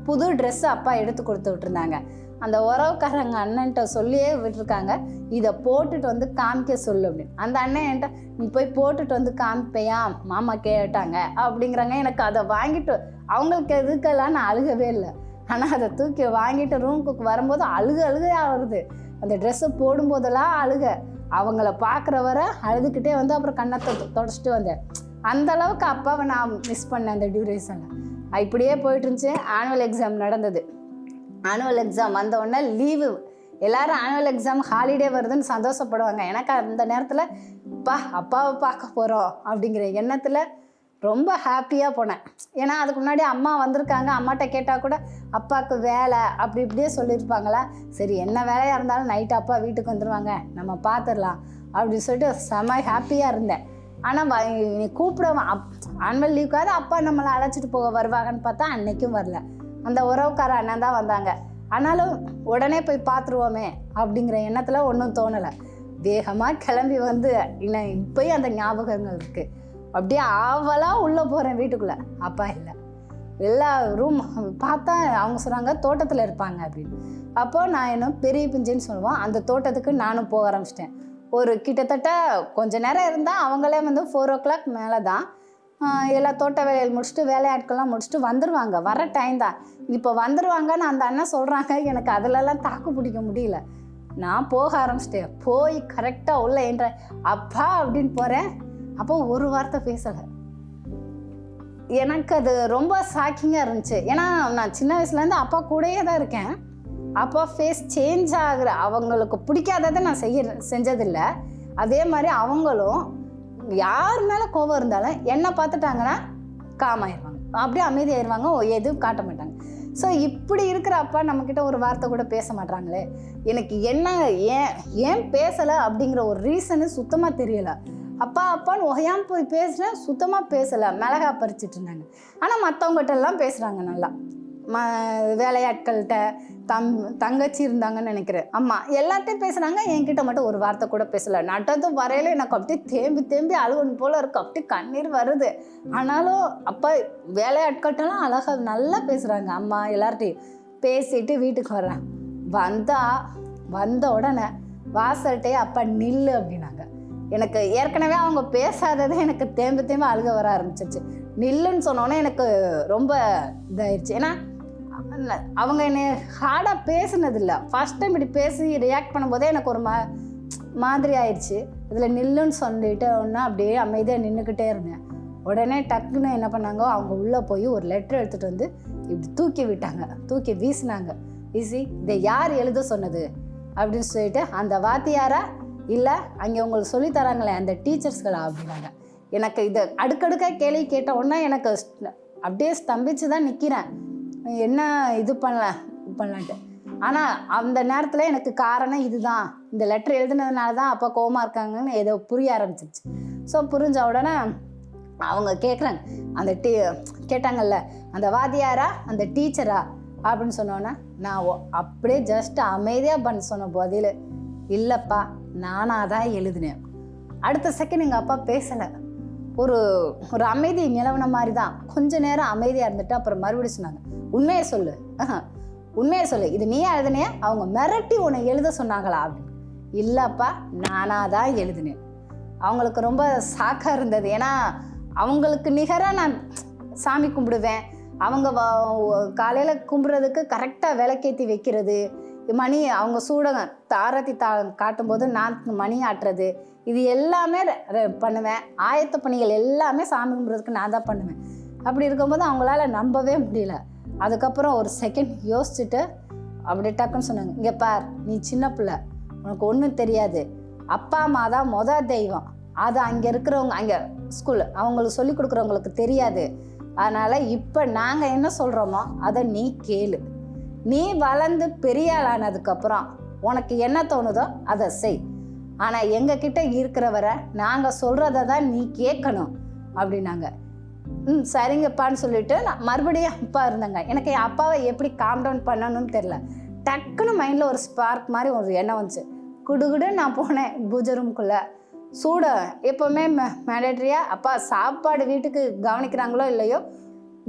புது ட்ரெஸ்ஸு அப்பா எடுத்து கொடுத்து விட்டுருந்தாங்க. அந்த உறவுக்காரங்க அண்ணன்ட்ட சொல்லியே விட்டுருக்காங்க, இதை போட்டுட்டு வந்து காமிக்க சொல்லு அப்படின்னு. அந்த அண்ணன் என்கிட்ட நீ போய் போட்டுட்டு வந்து காமிப்பையா மாமா கேட்டாங்க அப்படிங்கிறாங்க. எனக்கு அதை வாங்கிட்டு அவங்களுக்கு எதுக்கெல்லாம் நான் அழுகவே இல்லை. ஆனால் அதை தூக்கி வாங்கிட்டு ரூமுக்கு வரும்போது அழுகையாக வருது. அந்த ட்ரெஸ்ஸை போடும்போதெல்லாம் அவங்கள பார்க்குற வர அழுதுகிட்டே வந்து அப்புறம் கண்ணத்தை தொடச்சிட்டு வந்தேன். அந்த அளவுக்கு அப்பாவை நான் மிஸ் பண்ணேன் அந்த டியூரேஷனில். இப்படியே போயிட்டு இருந்துச்சு. ஆனுவல் எக்ஸாம் நடந்தது. ஆனுவல் எக்ஸாம் வந்த உடனே லீவு, எல்லோரும் ஆனுவல் எக்ஸாம் ஹாலிடே வருதுன்னு சந்தோஷப்படுவாங்க. எனக்கு அந்த நேரத்தில் அப்பாவை பார்க்க போகிறோம் அப்படிங்கிற எண்ணத்தில் ரொம்ப ஹாப்பியாக போனேன். ஏன்னா அதுக்கு முன்னாடி அம்மா வந்திருக்காங்க, அம்மாட்ட கேட்டால் கூட அப்பாவுக்கு வேலை அப்படி இப்படியே சொல்லியிருப்பாங்களா. சரி என்ன வேலையாக இருந்தாலும் நைட்டு அப்பா வீட்டுக்கு வந்துடுவாங்க, நம்ம பார்த்துடலாம் அப்படின்னு சொல்லிட்டு செம்ம ஹாப்பியாக இருந்தேன். ஆனால் நீ கூப்பிட ஆனுவல் லீவுக்காவது அப்பா நம்மளை அழைச்சிட்டு போக வருவாங்கன்னு பார்த்தா அன்னைக்கும் வரல. அந்த உறவுக்கார அண்ணன் தான் வந்தாங்க. ஆனாலும் உடனே போய் பார்த்துருவோமே அப்படிங்கிற எண்ணத்தில் ஒன்றும் தோணலை. வேகமாக கிளம்பி வந்து இன்னும் இப்போயும் அந்த ஞாபகங்கள் இருக்குது. அப்படியே ஆவலாக உள்ளே போகிறேன் வீட்டுக்குள்ளே. அப்பா இல்லை. எல்லா ரூம் பார்த்தா அவங்க சொல்கிறாங்க தோட்டத்தில் இருப்பாங்க அப்படின்னு. அப்போது நான் என்ன பெரிய பிஞ்சுன்னு சொல்லுவோம், அந்த தோட்டத்துக்கு நானும் போக ஆரம்பிச்சிட்டேன். ஒரு கிட்டத்தட்ட கொஞ்ச நேரம் இருந்தால் அவங்களே வந்து 4 o'clock மேலே தான் எல்லா தோட்ட வேலைகள் முடிச்சுட்டு வேலையாட்கள்லாம் முடிச்சுட்டு வந்துடுவாங்க. வர டைம் தான் இப்போ வந்துடுவாங்கன்னு அந்த அண்ணன் சொல்கிறாங்க. எனக்கு அதிலெல்லாம் தாக்கு பிடிக்க முடியல. நான் போக ஆரம்பிச்சிட்டேன். போய் கரெக்டாக உள்ள என்ற அப்பா அப்படின்னு போகிறேன். அப்போ ஒரு வார்த்தை பேசலை. எனக்கு அது ரொம்ப ஷாக்கிங்காக இருந்துச்சு. ஏன்னா நான் சின்ன வயசுலேருந்து அப்பா கூடயே தான் இருக்கேன். அப்பா ஃபேஸ் சேஞ்ச் ஆகுற அவங்களுக்கு பிடிக்காததை நான் செஞ்சதில்லை. அதே மாதிரி அவங்களும் யார் மேலே கோபம் இருந்தாலும் என்னை பார்த்துட்டாங்கன்னா காமாயிருவாங்க, அப்படியே அமைதியாயிருவாங்க, எதுவும் காட்ட மாட்டாங்க. ஸோ இப்படி இருக்கிற அப்பா நம்மக்கிட்ட ஒரு வார்த்தை கூட பேச மாட்டாங்களே. எனக்கு என்ன ஏன் பேசலை அப்படிங்கிற ஒரு ரீசனு சுத்தமாக தெரியலை. அப்பான்னு ஒகையாமல் போய் பேசுகிறேன், சுத்தமாக பேசலை. மிளகா பறிச்சிட்டு இருந்தாங்க. ஆனால் மற்றவங்ககிட்ட எல்லாம் பேசுகிறாங்க நல்லா. வேலையாட்கள்கிட்ட தங்கச்சி இருந்தாங்கன்னு நினைக்கிறேன், அம்மா எல்லாத்தையும் பேசுகிறாங்க. என்கிட்ட மட்டும் ஒரு வார்த்தை கூட பேசலை. நடந்து வரையில எனக்கு அப்படியே தேம்பி அழுவன் போல் இருக்குது. அப்படியே கண்ணீர் வருது. ஆனாலும் அப்பா வேலையாட்கள்கிட்டலாம் அழகாக நல்லா பேசுகிறாங்க. அம்மா எல்லார்ட்டையும் பேசிட்டு வீட்டுக்கு வர்றேன். வந்த உடனே வாசல்கிட்டே அப்பா நில்லு அப்படின்னாங்க. எனக்கு ஏற்கனவே அவங்க பேசாததே எனக்கு தேம்பி அழுக வர ஆரம்பிச்சிருச்சு. நில்லுன்னு சொன்னோன்னே எனக்கு ரொம்ப இதாகிடுச்சு. ஏன்னா அவங்க என்னை ஹார்டாக பேசுனதில்லை. ஃபஸ்ட் டைம் இப்படி பேசி ரியாக்ட் பண்ணும்போதே எனக்கு ஒரு மாதிரி ஆயிடுச்சு. இதில் நில்லுன்னு சொல்லிட்டு ஒன்றா அப்படியே அமைதியாக நின்றுக்கிட்டே இருந்தேன். உடனே டக்குன்னு என்ன பண்ணாங்க, அவங்க உள்ளே போய் ஒரு லெட்டர் எடுத்துகிட்டு வந்து இப்படி தூக்கி விட்டாங்க. தூக்கி வீசினாங்க. வீசி இதை யார் எழுத சொன்னது அப்படின்னு சொல்லிட்டு, அந்த வாத்தியாரா இல்லை அங்கே உங்களுக்கு சொல்லித்தராங்களே அந்த டீச்சர்ஸ்களா அப்படின்னாங்க. எனக்கு இதை அடுக்கடுக்காக கேள்வி கேட்ட உடனே எனக்கு அப்படியே ஸ்தம்பிச்சு தான் நிற்கிறேன். என்ன இது பண்ணலான்ட்டு. ஆனால் அந்த நேரத்தில் எனக்கு காரணம் இதுதான், இந்த லெட்டர் எழுதுனதுனால தான் அப்பா கோவமாக இருக்காங்கன்னு ஏதோ புரிய ஆரம்பிச்சிருச்சு. ஸோ புரிஞ்ச உடனே அவங்க கேட்குறாங்க, அந்த கேட்டாங்கல்ல அந்த வாத்தியாரா அந்த டீச்சரா அப்படின்னு சொன்னோன்னே நான் அப்படியே ஜஸ்ட் அமைதியாக சொன்ன பதில், இல்லைப்பா நானாக தான் எழுதினேன். அடுத்த செகண்ட் எங்கள் அப்பா பேசலை. ஒரு அமைதி நிலவன மாதிரி தான். கொஞ்ச நேரம் அமைதியாக இருந்துட்டு அப்புறம் மறுபடியும் சொன்னாங்க, உண்மையை சொல்லு, இது நீயே எழுதுனே, அவங்க மிரட்டி உன்னை எழுத சொன்னாங்களா அப்படின்னு. இல்லைப்பா நானாக தான் எழுதினேன். அவங்களுக்கு ரொம்ப ஷாக்காக இருந்தது. ஏன்னா அவங்களுக்கு நிகராக நான் சாமி கும்பிடுவேன். அவங்க காலையில் கும்பிட்றதுக்கு கரெக்டாக விளக்கேற்றி வைக்கிறது, மணி அவங்க சூடங்க தாரத்தி காட்டும்போது நான் மணி ஆட்டுறது, இது எல்லாமே பண்ணுவேன். ஆயத்த பணிகள் எல்லாமே சாமி கும்பிட்றதுக்கு நான் தான் பண்ணுவேன். அப்படி இருக்கும்போது அவங்களால நம்பவே முடியல. அதுக்கப்புறம் ஒரு செகண்ட் யோசிச்சுட்டு அப்படி டக்குன்னு சொன்னாங்க, இங்கே பார், நீ சின்ன பிள்ளை, உனக்கு ஒன்றும் தெரியாது. அப்பா அம்மா தான் தெய்வம். அது அங்கே இருக்கிறவங்க, அங்கே ஸ்கூல் அவங்களுக்கு சொல்லி கொடுக்குறவங்களுக்கு தெரியாது. அதனால் இப்போ நாங்கள் என்ன சொல்கிறோமோ அதை நீ கேளு. நீ வளர்ந்து பெரிய ஆளானதுக்கப்புறம் உனக்கு என்ன தோணுதோ அதை செய். ஆனால் எங்ககிட்ட இருக்கிறவரை நாங்கள் சொல்கிறத தான் நீ கேட்கணும் அப்படின்னாங்க. சரிங்கப்பான்னு சொல்லிட்டு நான் மறுபடியும் அப்பா இருந்தாங்க. எனக்கு என் அப்பாவை எப்படி காம் டவுன் பண்ணணும்னு தெரில. டக்குன்னு மைண்டில் ஒரு ஸ்பார்க் மாதிரி ஒரு எண்ணம் வந்துச்சு. குடுகுடு நான் போனேன் பூஜை ரூம்குள்ளே. சூடை எப்போவுமே மேண்டேட்ரியாக அப்பா சாப்பாடு வீட்டுக்கு கவனிக்கிறாங்களோ இல்லையோ,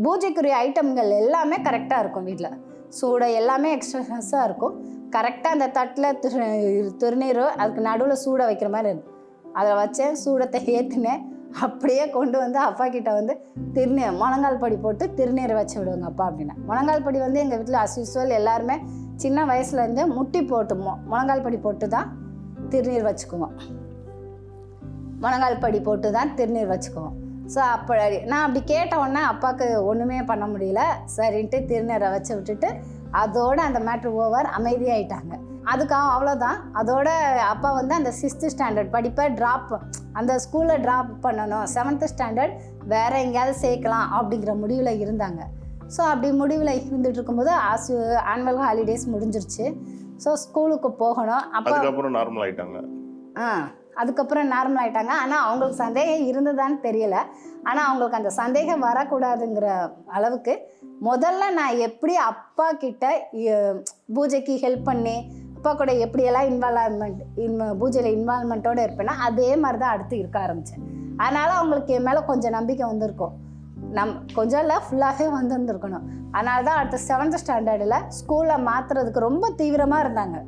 பூஜைக்குரிய ஐட்டம்கள் எல்லாமே கரெக்டாக இருக்கும் வீட்டில். சூடை எல்லாமே எக்ஸ்ட்ராஸாக இருக்கும். கரெக்டாக அந்த தட்டில் திருநீரோ அதுக்கு நடுவில் சூடை வைக்கிற மாதிரி இருக்கும். அதில் வச்சேன், சூடத்தை ஏற்றினேன், அப்படியே கொண்டு வந்து அப்பா கிட்ட வந்து திருநீர் முழங்கால் படி போட்டு திருநீரை வச்சு விடுவாங்க அப்பா அப்படின்னா. முழங்கால் படி வந்து எங்கள் வீட்டில் அஸ் யூஸ்வல் எல்லாருமே சின்ன வயசுலேருந்து முட்டி போட்டு முழங்கால் படி போட்டு தான் திருநீர் வச்சுக்குவோம். முழங்கால் படி போட்டு தான் திருநீர் வச்சுக்குவோம். ஸோ அப்போ நான் அப்படி கேட்ட உடனே அப்பாவுக்கு ஒன்றுமே பண்ண முடியல. சரின்ட்டு திருநீரை வச்சு விட்டுட்டு அதோடு அந்த மேட்ரு ஓவர், அமைதியாகிட்டாங்க. அதுக்காக அவ்வளோதான். அதோட அப்பா வந்து அந்த 6th ஸ்டாண்டர்ட் படிப்பை அந்த ஸ்கூலில் ட்ராப் பண்ணணும், 7th ஸ்டாண்டர்ட் வேறு எங்கேயாவது சேர்க்கலாம் அப்படிங்கிற முடிவில் இருந்தாங்க. ஸோ அப்படி முடிவில் இருந்துகிட்டு இருக்கும்போது ஆனுவல் ஹாலிடேஸ் முடிஞ்சிருச்சு. ஸோ ஸ்கூலுக்கு போகணும். அப்போ அதுக்கப்புறம் நார்மல் ஆகிட்டாங்க. அதுக்கப்புறம் நார்மல் ஆகிட்டாங்க. ஆனால் அவங்களுக்கு சந்தேகம் இருந்ததான்னு தெரியலை. ஆனால் அவங்களுக்கு அந்த சந்தேகம் வரக்கூடாதுங்கிற அளவுக்கு முதல்ல நான் எப்படி அப்பா கிட்ட பூஜைக்கு ஹெல்ப் பண்ணி அப்பா கூட எப்படியெல்லாம் பூஜையில் இன்வால்மெண்ட்டோடு இருப்பேன்னா அதே மாதிரி தான் அடுத்து இருக்க ஆரம்பித்தேன். அதனால் அவங்களுக்கு என் மேலே கொஞ்சம் நம்பிக்கை வந்திருக்கும். கொஞ்சம் இல்லை, ஃபுல்லாகவே வந்துருந்துருக்கணும். அதனால தான் அடுத்த 7th ஸ்டாண்டர்டில் ஸ்கூலில் மாற்றுறதுக்கு ரொம்ப தீவிரமாக இருந்தாங்க.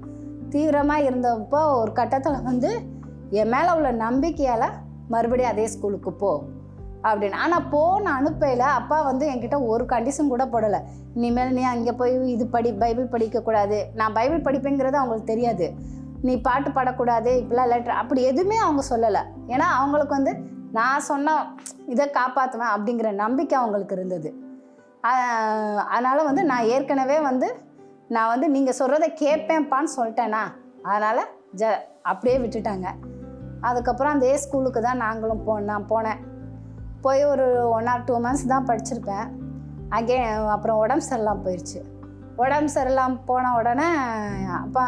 தீவிரமாக இருந்தப்போ ஒரு கட்டத்தில் வந்து என் மேலே உள்ள நம்பிக்கையால் மறுபடியும் அதே ஸ்கூலுக்கு போ அப்படின்னு. ஆனால் போன அனுப்பையில் அப்பா வந்து என்கிட்ட ஒரு கண்டிஷன் கூட போடலை. இனிமேல் நீ அங்கே போய் இது பைபிள் படிக்கக்கூடாது. நான் பைபிள் படிப்பேங்கிறது அவங்களுக்கு தெரியாது. நீ பாட்டு பாடக்கூடாது, இப்படிலாம் லெட்டர் அப்படி எதுவுமே அவங்க சொல்லலை. ஏன்னா அவங்களுக்கு வந்து நான் சொன்ன இதை காப்பாற்றுவேன் அப்படிங்கிற நம்பிக்கை அவங்களுக்கு இருந்தது. அதனால் வந்து நான் ஏற்கனவே வந்து நான் வந்து நீங்கள் சொல்கிறத கேட்பேன்ப்பான்னு சொல்லிட்டேனா, அதனால் அப்படியே விட்டுட்டாங்க. அதுக்கப்புறம் அதே ஸ்கூலுக்கு தான் நான் போனேன். போய் ஒரு 1 or 2 months தான் படிச்சிருப்பேன். அப்புறம் உடம்பு சரியில்லாமல் போயிடுச்சு. உடம்பு சரியில்லாமல் போன உடனே அப்பா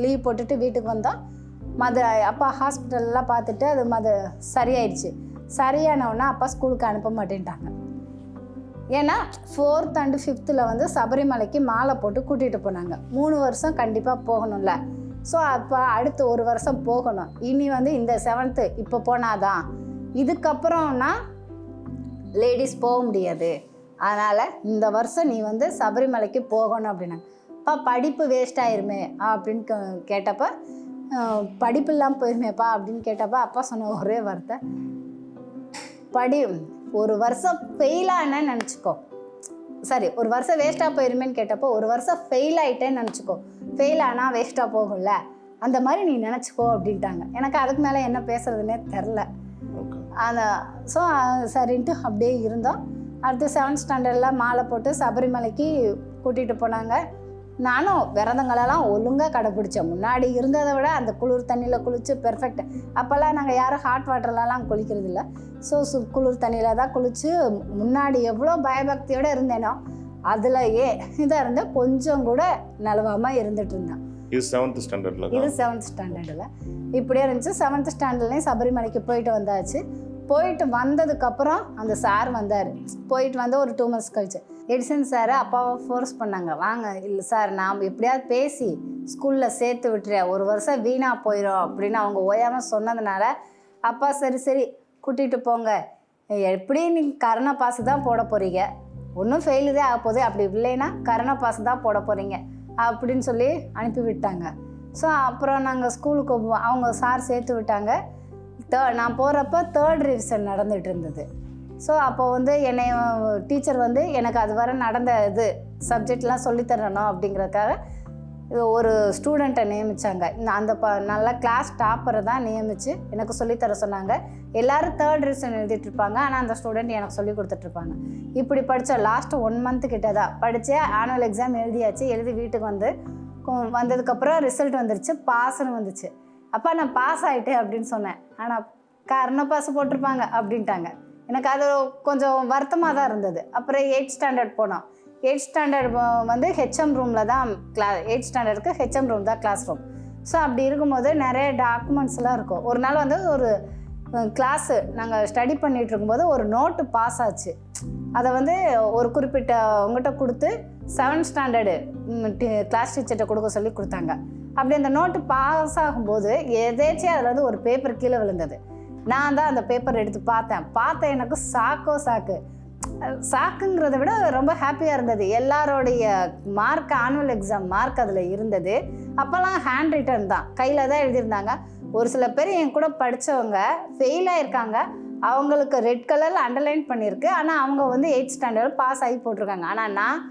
லீவ் போட்டுட்டு வீட்டுக்கு வந்தோம். அப்பா ஹாஸ்பிட்டல்லாம் பார்த்துட்டு அது சரியாயிடுச்சு. சரியானவுடனே அப்பா ஸ்கூலுக்கு அனுப்ப மாட்டேன்ட்டாங்க. ஏன்னா 4th and 5th வந்து சபரிமலைக்கு மாலை போட்டு கூட்டிகிட்டு போனாங்க. 3 வருஷம் கண்டிப்பாக போகணும்ல. ஸோ அப்போ அடுத்த 1 வருஷம் போகணும். இனி வந்து இந்த 7th இப்போ போனாதான், இதுக்கப்புறம்னா லேடிஸ் போக முடியாது. அதனால் இந்த வருஷம் நீ வந்து சபரிமலைக்கு போகணும் அப்படின்னாங்க. அப்பா படிப்பு வேஸ்ட் ஆயிருமே அப்படின்னு கேட்டப்போ, படிப்பு இல்லாமல் போயிருமேப்பா அப்படின்னு கேட்டப்போ அப்பா சொன்ன ஒரே வார்த்தை, 1 வருஷம் ஃபெயிலானேன்னு நினச்சிக்கோ. சரி, 1 வருஷம் வேஸ்ட்டாக போயிருமேன்னு கேட்டப்போ 1 வருஷம் ஃபெயில் ஆகிட்டேன்னு நினச்சிக்கோ. ஃபெயில் ஆனால் வேஸ்ட்டாக போகும்ல, அந்த மாதிரி நீ நினச்சிக்கோ அப்படின்ட்டாங்க. எனக்கு அதுக்கு மேலே என்ன பேசுறதுன்னே தெரில. ஸோ சரின்ட்டு அப்படியே இருந்தோம். அடுத்து 7th ஸ்டாண்டர்டில் மாலை போட்டு சபரிமலைக்கு கூட்டிகிட்டு போனாங்க. நானும் விரதங்களெல்லாம் ஒழுங்காக கடைப்பிடிச்சேன். முன்னாடி இருந்ததை விட அந்த குளிர் தண்ணியில் குளித்து பெர்ஃபெக்ட். அப்போல்லாம் நாங்கள் யாரும் ஹாட் வாட்டர்லலாம் குளிக்கிறது இல்லை. ஸோ குளிர் தண்ணியில் தான் குளித்து முன்னாடி எவ்வளோ பயபக்தியோடு இருந்தேனோ அதில் இதாக இருந்தேன். கொஞ்சம் கூட நலவாமல் இருந்துகிட்டு இருந்தேன். இது 7th ஸ்டாண்டர்டில் இப்படியே இருந்துச்சு. 7th ஸ்டாண்டர்ட்லேயும் சபரிமலைக்கு போயிட்டு வந்தாச்சு. போயிட்டு வந்ததுக்கப்புறம் அந்த சார் வந்தார். போயிட்டு வந்து ஒரு 2 months கழிச்சு எடிசன் சார் அப்பாவை ஃபோர்ஸ் பண்ணாங்க, வாங்க. இல்லை சார், நாம் எப்படியாவது பேசி ஸ்கூலில் சேர்த்து விட்டுறேன், 1 வருஷம் வீணாக போயிடும் அப்படின்னு அவங்க ஓயாமல் சொன்னதுனால அப்பா சரி கூட்டிகிட்டு போங்க, எப்படி நீங்கள் கருணை பாசு தான் போட போகிறீங்க, ஒன்றும் ஃபெயிலுதே ஆக போகுது, அப்படி இல்லைன்னா கருணை பாசு தான் போட போகிறீங்க அப்படின்னு சொல்லி அனுப்பி விட்டாங்க. ஸோ அப்புறம் நாங்கள் ஸ்கூலுக்கு அவங்க சார் சேர்த்து விட்டாங்க. நான் போகிறப்ப 3rd ரிவிஷன் நடந்துகிட்டு இருந்தது. ஸோ அப்போ வந்து என்னை டீச்சர் வந்து எனக்கு அது வரை நடந்த சப்ஜெக்ட்லாம் சொல்லித்தரணும் அப்படிங்கிறதுக்காக ஒரு ஸ்டூடெண்ட்டை நியமித்தாங்க. அந்த நல்ல கிளாஸ் டாப்பரை தான் நியமித்து எனக்கு சொல்லித்தர சொன்னாங்க. எல்லோரும் 3rd ரிவிஷன் எழுதிட்டுருப்பாங்க, ஆனால் அந்த ஸ்டூடெண்ட் எனக்கு சொல்லி கொடுத்துட்ருப்பாங்க. இப்படி படித்த லாஸ்ட்டு 1 month கிட்ட தான் படித்தேன். ஆனுவல் எக்ஸாம் எழுதியாச்சு. எழுதி வீட்டுக்கு வந்ததுக்கப்புறம் ரிசல்ட் வந்துருச்சு, பாஸ்ன்னு வந்துச்சு. அப்பா நான் பாஸ் ஆகிட்டேன் அப்படின்னு சொன்னேன். ஆனால் கருணை பாஸ் போட்டிருப்பாங்க அப்படின்ட்டாங்க. எனக்கு அது கொஞ்சம் வருத்தமாக தான் இருந்தது. அப்புறம் 8th ஸ்டாண்டர்ட் போனோம். 8th ஸ்டாண்டர்ட் வந்து ஹெச்எம் ரூமில் தான் 8th ஸ்டாண்டர்டுக்கு ஹெச்எம் ரூம் தான் கிளாஸ் ரூம். ஸோ அப்படி இருக்கும்போது நிறைய டாக்குமெண்ட்ஸ்லாம் இருக்கும். ஒரு நாள் வந்து ஒரு கிளாஸு நாங்கள் ஸ்டடி பண்ணிகிட்டு இருக்கும்போது ஒரு நோட்டு பாஸ் ஆச்சு. அதை வந்து ஒரு குறிப்பிட்ட உங்கள்கிட்ட கொடுத்து 7th ஸ்டாண்டர்டு கிளாஸ் டீச்சர்கிட்ட கொடுக்க சொல்லி கொடுத்தாங்க. அப்படி அந்த நோட்டு பாஸ் ஆகும்போது எதேச்சும் அதில் வந்து ஒரு பேப்பர் கீழே விழுந்தது. நான் தான் அந்த பேப்பர் எடுத்து பார்த்தேன். எனக்கு சாக்குங்கிறத விட ரொம்ப ஹாப்பியாக இருந்தது. எல்லாரோடைய மார்க், ஆனுவல் எக்ஸாம் மார்க் அதில் இருந்தது. அப்போல்லாம் ஹேண்ட் ரிட்டன் தான், கையில் தான் எழுதியிருந்தாங்க. ஒரு சில பேர் என் கூட படித்தவங்க ஃபெயில் ஆகியிருக்காங்க. அவங்களுக்கு ரெட் கலரில் அண்டர்லைன் பண்ணியிருக்கு. ஆனால் அவங்க வந்து 8th ஸ்டாண்டர்ட் பாஸ் ஆகி போட்டிருக்காங்க. ஆனால் நான்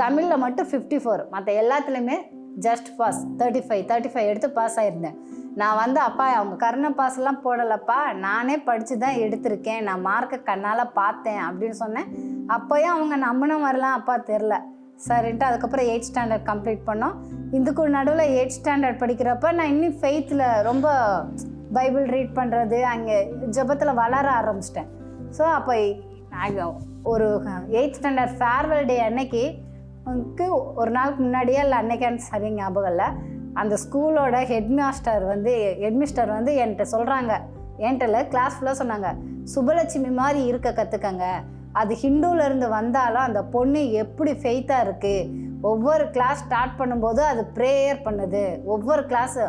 தமிழில் மட்டும் 54, மற்ற எல்லாத்துலேயுமே ஜஸ்ட் பாஸ் 35 எடுத்து பாஸ் ஆகிருந்தேன். நான் வந்து அப்பா அவங்க கருணை பாஸ்லாம் போடலப்பா, நானே படித்து தான் எடுத்திருக்கேன், நான் மார்க்கை கண்ணால் பார்த்தேன் அப்படின்னு சொன்னேன். அப்போயும் அவங்க நம்பின மாதிரிலாம் அப்பா தெரில. சரின்ட்டு அதுக்கப்புறம் 8th ஸ்டாண்டர்ட் கம்ப்ளீட் பண்ணோம். இதுக்கு நடுவில் 8th ஸ்டாண்டர்ட் படிக்கிறப்ப நான் இன்னும் ஃபெய்த்தில் ரொம்ப பைபிள் ரீட் பண்ணுறது, அங்கே ஜெபத்தில் வளர ஆரம்பிச்சிட்டேன். ஸோ அப்போ நாங்கள் ஒரு 8th ஸ்டாண்டர்ட் ஃபேர்வெல் டே அன்னைக்கு ஒரு நாளுக்கு முன்னாடியே இல்லை அன்னைக்கான சரி ஞாபகம் இல்லை, அந்த ஸ்கூலோட ஹெட்மிஸ்டர் வந்து என்கிட்ட சொல்கிறாங்க, என்கிட்ட கிளாஸ் ஃபுல்லாக சொன்னாங்க, சுபலட்சுமி மாதிரி இருக்க கற்றுக்கங்க, அது ஹிந்துவிலேருந்து வந்தாலும் அந்த பொண்ணு எப்படி ஃபெய்த்தாக இருக்குது, ஒவ்வொரு கிளாஸ் ஸ்டார்ட் பண்ணும்போது அது ப்ரேயர் பண்ணுது, ஒவ்வொரு கிளாஸு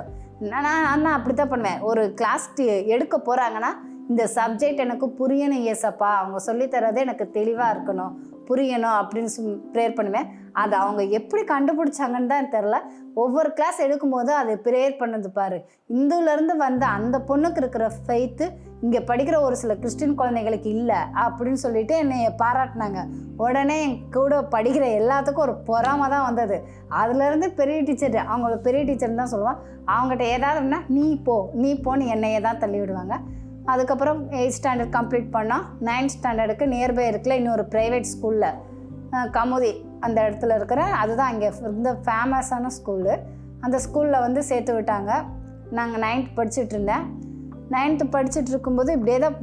நான் அப்படி தான் பண்ணுவேன். ஒரு கிளாஸ் எடுக்க போகிறாங்கன்னா இந்த சப்ஜெக்ட் எனக்கு புரியணும் ஏசப்பா, அவங்க சொல்லித்தரது எனக்கு தெளிவாக இருக்கணும், புரியணும் அப்படின்னு ப்ரேயர் பண்ணுவேன். அது அவங்க எப்படி கண்டுபிடிச்சாங்கன்னு தான் தெரில. ஒவ்வொரு கிளாஸ் எடுக்கும்போது அது ப்ரேயர் பண்ணது பாரு, இந்துலேருந்து வந்த அந்த பொண்ணுக்கு இருக்கிற ஃபெய்த்து இங்கே படிக்கிற ஒரு சில கிறிஸ்டின் குழந்தைகளுக்கு இல்லை அப்படின்னு சொல்லிட்டு என்னை பாராட்டினாங்க. உடனே என் கூட படிக்கிற எல்லாத்துக்கும் ஒரு பொறாமை தான் வந்தது. அதுலேருந்து பெரிய டீச்சர், அவங்கள பெரிய டீச்சர்னு தான் சொல்லுவான், அவங்ககிட்ட ஏதாவதுன்னா நீ போன்னு என்னையே தான் தள்ளி விடுவாங்க. அதுக்கப்புறம் 8th ஸ்டாண்டர்ட் கம்ப்ளீட் பண்ணோம். 9th ஸ்டாண்டர்டுக்கு நியர்பை இருக்குல்ல இன்னொரு ப்ரைவேட் ஸ்கூலில், கமுதி அந்த இடத்துல இருக்கிற, அதுதான் இங்கே இருந்த ஃபேமஸான ஸ்கூலு, அந்த ஸ்கூலில் வந்து சேர்த்து விட்டாங்க. நாங்கள் 9th படிச்சுட்டு இருந்தேன். 9th படிச்சுட்டு இருக்கும்போது இப்படியே தான்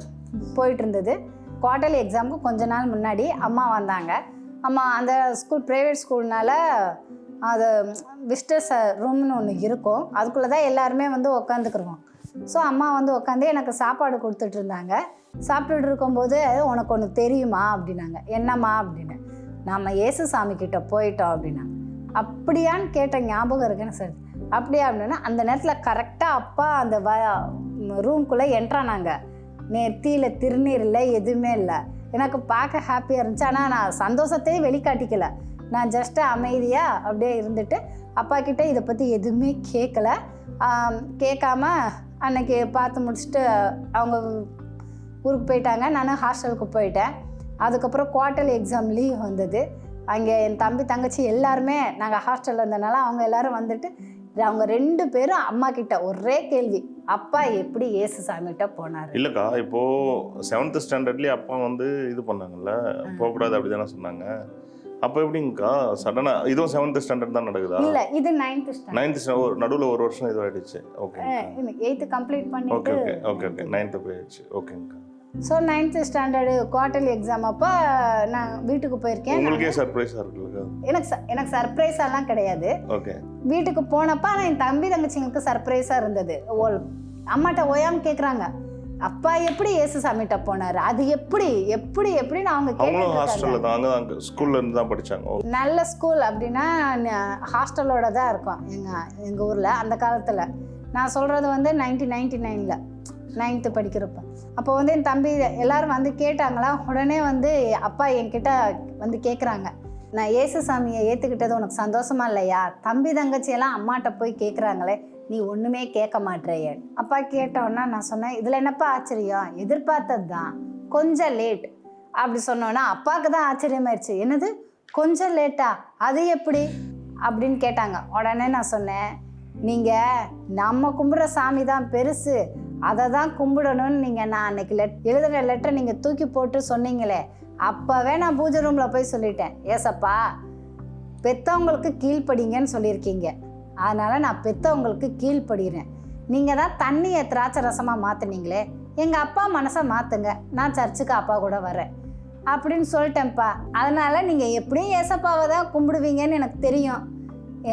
போயிட்டு இருந்தது. குவார்ட்டர்லி எக்ஸாமுக்கு கொஞ்ச நாள் முன்னாடி அம்மா வந்தாங்க. அம்மா அந்த ஸ்கூல் ப்ரைவேட் ஸ்கூல்னால அது விசிட்டர்ஸ் ரூம்னு ஒன்று இருக்கும், அதுக்குள்ளே தான் எல்லாருமே வந்து உக்காந்துக்குருவோம். ஸோ அம்மா வந்து உட்காந்து எனக்கு சாப்பாடு கொடுத்துட்டு இருந்தாங்க. சாப்பிட்டுட்டு இருக்கும்போது உனக்கு ஒன்று தெரியுமா அப்படின்னாங்க. என்னம்மா அப்படின்னு. நம்ம இயேசு சாமி கிட்ட போயிட்டோம் அப்படின்னாங்க. அப்படியான்னு கேட்ட ஞாபகம் இருக்குன்னு சார். அப்படியா அப்படின்னா அந்த நேரத்தில் கரெக்டாக அப்பா அந்த ரூம்குள்ளே என்ட்ரானாங்க. நெத்தியில் திருநீர் இல்லை, எதுவுமே இல்லை. எனக்கு பார்க்க ஹாப்பியாக இருந்துச்சு. ஆனால் நான் சந்தோஷத்தையே வெளிக்காட்டிக்கல. நான் ஜஸ்ட்டு அமைதியாக அப்படியே இருந்துட்டு அப்பா கிட்டே இதை பற்றி எதுவுமே கேட்காம அன்னைக்கு பார்த்து முடிச்சுட்டு அவங்க ஊருக்கு போயிட்டாங்க. நான் ஹாஸ்டலுக்கு போயிட்டேன். அதுக்கப்புறம் குவார்ட்டர்லி எக்ஸாம் லீவ் வந்தது. அங்கே என் தம்பி தங்கச்சி எல்லாருமே நாங்கள் ஹாஸ்டலில் இருந்தனால அவங்க எல்லோரும் வந்துட்டு அவங்க 2 பேரும் அம்மா கிட்ட ஒரே கேள்வி, அப்பா எப்படி இயேசு சாமிகிட்ட போனார்? இல்லைக்கா, இப்போது 7th ஸ்டாண்டர்ட்லேயே அப்பா வந்து இது பண்ணாங்கல்ல, போகக்கூடாது அப்படி தானே சொன்னாங்க. அப்போ எப்படிங்கக்கா சடனாக இதுவும் 7th ஸ்டாண்டர்ட் தான் நடக்குதா? இல்லை, இது 9th ஸ்டாண்டர்ட். நடுவில் ஒரு வருஷம் இதுவாகிடுச்சு. ஓகே, 8th கம்ப்ளீட் பண்ணிட்டு ஓகே 9th போயிடுச்சு. ஓகேங்கக்கா. So 9th standard quarterly exam அப்போ நான் வீட்டுக்கு போயிருக்கேன். உங்களுக்கே சர்ப்ரைஸாக இருக்குல்லக்கா? எனக்கு சர்ப்ரைஸாலாம் கிடையாது. ஓகே. வீட்டுக்கு போனப்போ ஆனால் என் தம்பி தங்கச்சிங்களுக்கு சர்ப்ரைஸாக இருந்தது. அம்மாட்ட ஓயாமல் கேட்குறாங்க, அப்பா எப்படி இயேசு சாமிகிட்ட போனார், அது எப்படின்னு அவங்க கேட்டாங்க. ஸ்கூல்ல இருந்து தான் படிச்சாங்க. நல்ல ஸ்கூல் அப்படின்னா ஹாஸ்டலோட தான் இருக்கும் எங்கள் ஊரில் அந்த காலத்தில். நான் சொல்கிறது வந்து 1999 9th படிக்கிறப்ப. அப்போ வந்து என் தம்பி எல்லோரும் வந்து கேட்டாங்களா, உடனே வந்து அப்பா என்கிட்ட வந்து கேட்குறாங்க, நான் இயேசு சாமியை ஏற்றுக்கிட்டது உனக்கு சந்தோஷமா இல்லையா? தம்பி தங்கச்சியெல்லாம் அம்மாட்ட போய் கேட்குறாங்களே, நீ ஒன்றுமே கேட்க மாட்டேயே. அப்பா கேட்டோன்னா நான் சொன்னேன், இதில் என்னப்பா ஆச்சரியம், எதிர்பார்த்தது தான், கொஞ்சம் லேட் அப்படி சொன்னோன்னா அப்பாவுக்கு தான் ஆச்சரியமாயிடுச்சு. என்னது கொஞ்சம் லேட்டா, அது எப்படி அப்படின்னு கேட்டாங்க. உடனே நான் சொன்னேன், நீங்கள் நம்ம கும்பிட்ற சாமி தான் பெருசு, அதை தான் கும்பிடணும்னு நீங்கள் நான் அன்றைக்கி எழுதுகிற லெட்டரை நீங்கள் தூக்கி போட்டு சொன்னீங்களே, அப்போவே நான் பூஜை ரூமில் போய் சொல்லிட்டேன், ஏசப்பா பெற்றவங்களுக்கு கீழ்ப்படிங்கன்னு சொல்லியிருக்கீங்க, அதனால் நான் பெற்றவங்களுக்கு கீழ்ப்படுகிறேன். நீங்கள் தான் தண்ணியை திராட்சை ரசமாக மாற்றினீங்களே, எங்கள் அப்பா மனசை மாற்றுங்க, நான் சர்ச்சுக்கு அப்பா கூட வரேன் அப்படின்னு சொல்லிட்டேன்ப்பா. அதனால் நீங்கள் எப்படியும் ஏசப்பாவை தான் கும்பிடுவீங்கன்னு எனக்கு தெரியும்,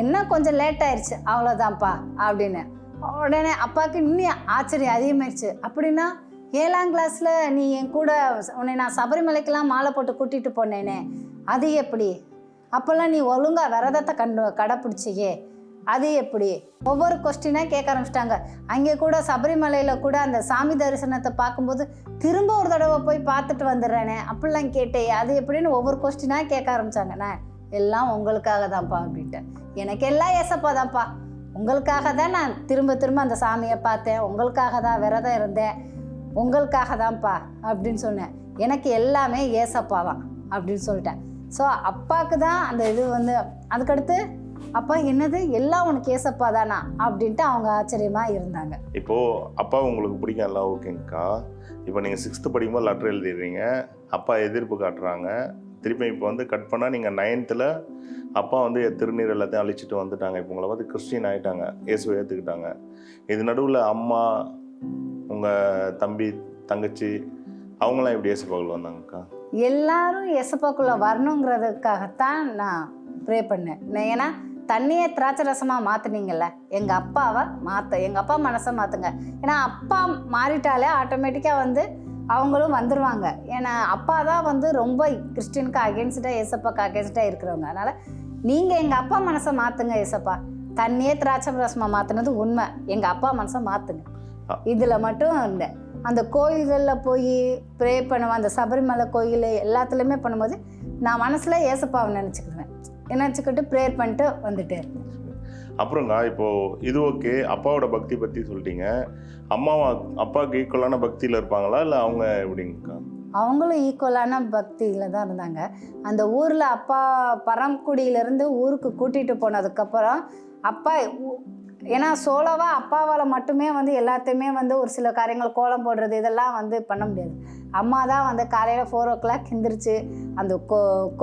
என்ன கொஞ்சம் லேட் ஆயிடுச்சு அவ்வளோதான்ப்பா அப்படின்னு. உடனே அப்பாவுக்கு இன்னும் ஆச்சரியம் அதிகமாயிடுச்சு. அப்படின்னா 7ஆம் கிளாஸில் நீ என் கூட உன்னை நான் சபரிமலைக்கெல்லாம் மாலை போட்டு கூட்டிகிட்டு போனேனே, அது எப்படி அப்போல்லாம் நீ ஒழுங்கா விரதத்தை கடைப்பிடிச்சியே, அது எப்படி? ஒவ்வொரு கொஸ்டினாக கேட்க ஆரம்பிச்சிட்டாங்க. அங்கே கூட சபரிமலையில் கூட அந்த சாமி தரிசனத்தை பார்க்கும்போது திரும்ப ஒரு தடவை போய் பார்த்துட்டு வந்துடுறேனே அப்படிலாம் கேட்டே, அது எப்படின்னு ஒவ்வொரு கொஸ்டினாக கேட்க ஆரம்பித்தாங்க. நான் எல்லாம் உங்களுக்காக தான்ப்பா அப்படின்ட்டு. எனக்கு எல்லாம் ஏசப்பா தான்ப்பா, உங்களுக்காக தான் நான் திரும்ப திரும்ப அந்த சாமியை பார்த்தேன், உங்களுக்காக தான் விரதம் இருந்தேன், உங்களுக்காக தான்ப்பா அப்படின்னு சொன்னேன். எனக்கு எல்லாமே ஏசப்பா தான் அப்படின்னு சொல்லிட்டேன். ஸோ அப்பாவுக்கு தான் அந்த இது வந்து, அதுக்கடுத்து அப்பா என்னது எல்லாம் உனக்கு ஏசப்பா தானா அப்படின்ட்டு அவங்க ஆச்சரியமாக இருந்தாங்க. இப்போது அப்பா உங்களுக்கு பிடிக்கும்ல, ஓகேங்கக்கா. இப்போ நீங்கள் 6th படிக்கும்போது லெட்டர் எழுதிடுறீங்க, அப்பா எதிர்ப்பு காட்டுறாங்க. திருப்பி இப்போ வந்து கட் பண்ணால் நீங்கள் 9th அப்பா வந்து திருநீர் எல்லாத்தையும் அழிச்சிட்டு வந்துட்டாங்க. இப்போ உங்களை பார்த்து கிறிஸ்டின் ஆகிட்டாங்க, இயேசுவை ஏற்றுக்கிட்டாங்க. இது நடுவில் அம்மா, உங்கள் தம்பி, தங்கச்சி அவங்களாம் எப்படி இயேசுப்பாக்குள்ள வந்தாங்கக்கா? எல்லாரும் இயேசுப்பாக்குள்ளே வரணுங்கிறதுக்காகத்தான் நான் ப்ரே பண்ணேன். ஏன்னா தண்ணியை திராட்சை ரசமாக மாற்றினீங்கல்ல, எங்கள் அப்பா மனசை மாற்றுங்க. ஏன்னா அப்பா மாறிட்டாலே ஆட்டோமேட்டிக்காக வந்து அவங்களும் வந்துடுவாங்க. ஏன்னா அப்பா தான் வந்து ரொம்ப கிறிஸ்டினுக்கு அகேன்ஸ்டாக, ஏசப்பாக்கு அகேன்ஸ்டாக இருக்கிறவங்க. அதனால் நீங்கள் எங்கள் அப்பா மனசை மாற்றுங்க ஏசப்பா. தண்ணியே திராட்சை ரசமாக மாற்றினது உண்மை, எங்கள் அப்பா மனசை மாற்றுங்க. இதில் மட்டும் இல்லை, அந்த கோயில்களில் போய் ப்ரே பண்ணுவேன், அந்த சபரிமலை கோயில் எல்லாத்துலேயுமே பண்ணும்போது நான் மனசில் ஏசப்பாவை நினச்சிக்கிட்டு ப்ரேயர் பண்ணிட்டு வந்துட்டே இருந்தேன். அப்புறங்க இப்போது இது ஓகே, அப்பாவோட பக்தி பற்றி சொல்லிட்டீங்க. அப்பாவுக்கு ஈக்குவலான பக்தியில் இருப்பாங்களா இல்லை அவங்க எப்படிங்கக்கா? அவங்களும் ஈக்குவலான பக்தியில் தான் இருந்தாங்க. அந்த ஊரில் அப்பா பரம்குடியிலேருந்து ஊருக்கு கூட்டிகிட்டு போனதுக்கப்புறம் அப்பா, ஏன்னா சோலோவாக அப்பாவால் மட்டுமே வந்து எல்லாத்தையுமே வந்து ஒரு சில காரியங்கள் கோலம் போடுறது இதெல்லாம் வந்து பண்ண முடியாது. அம்மா தான் வந்து காலையில் 4 o'clock எந்திரிச்சு அந்த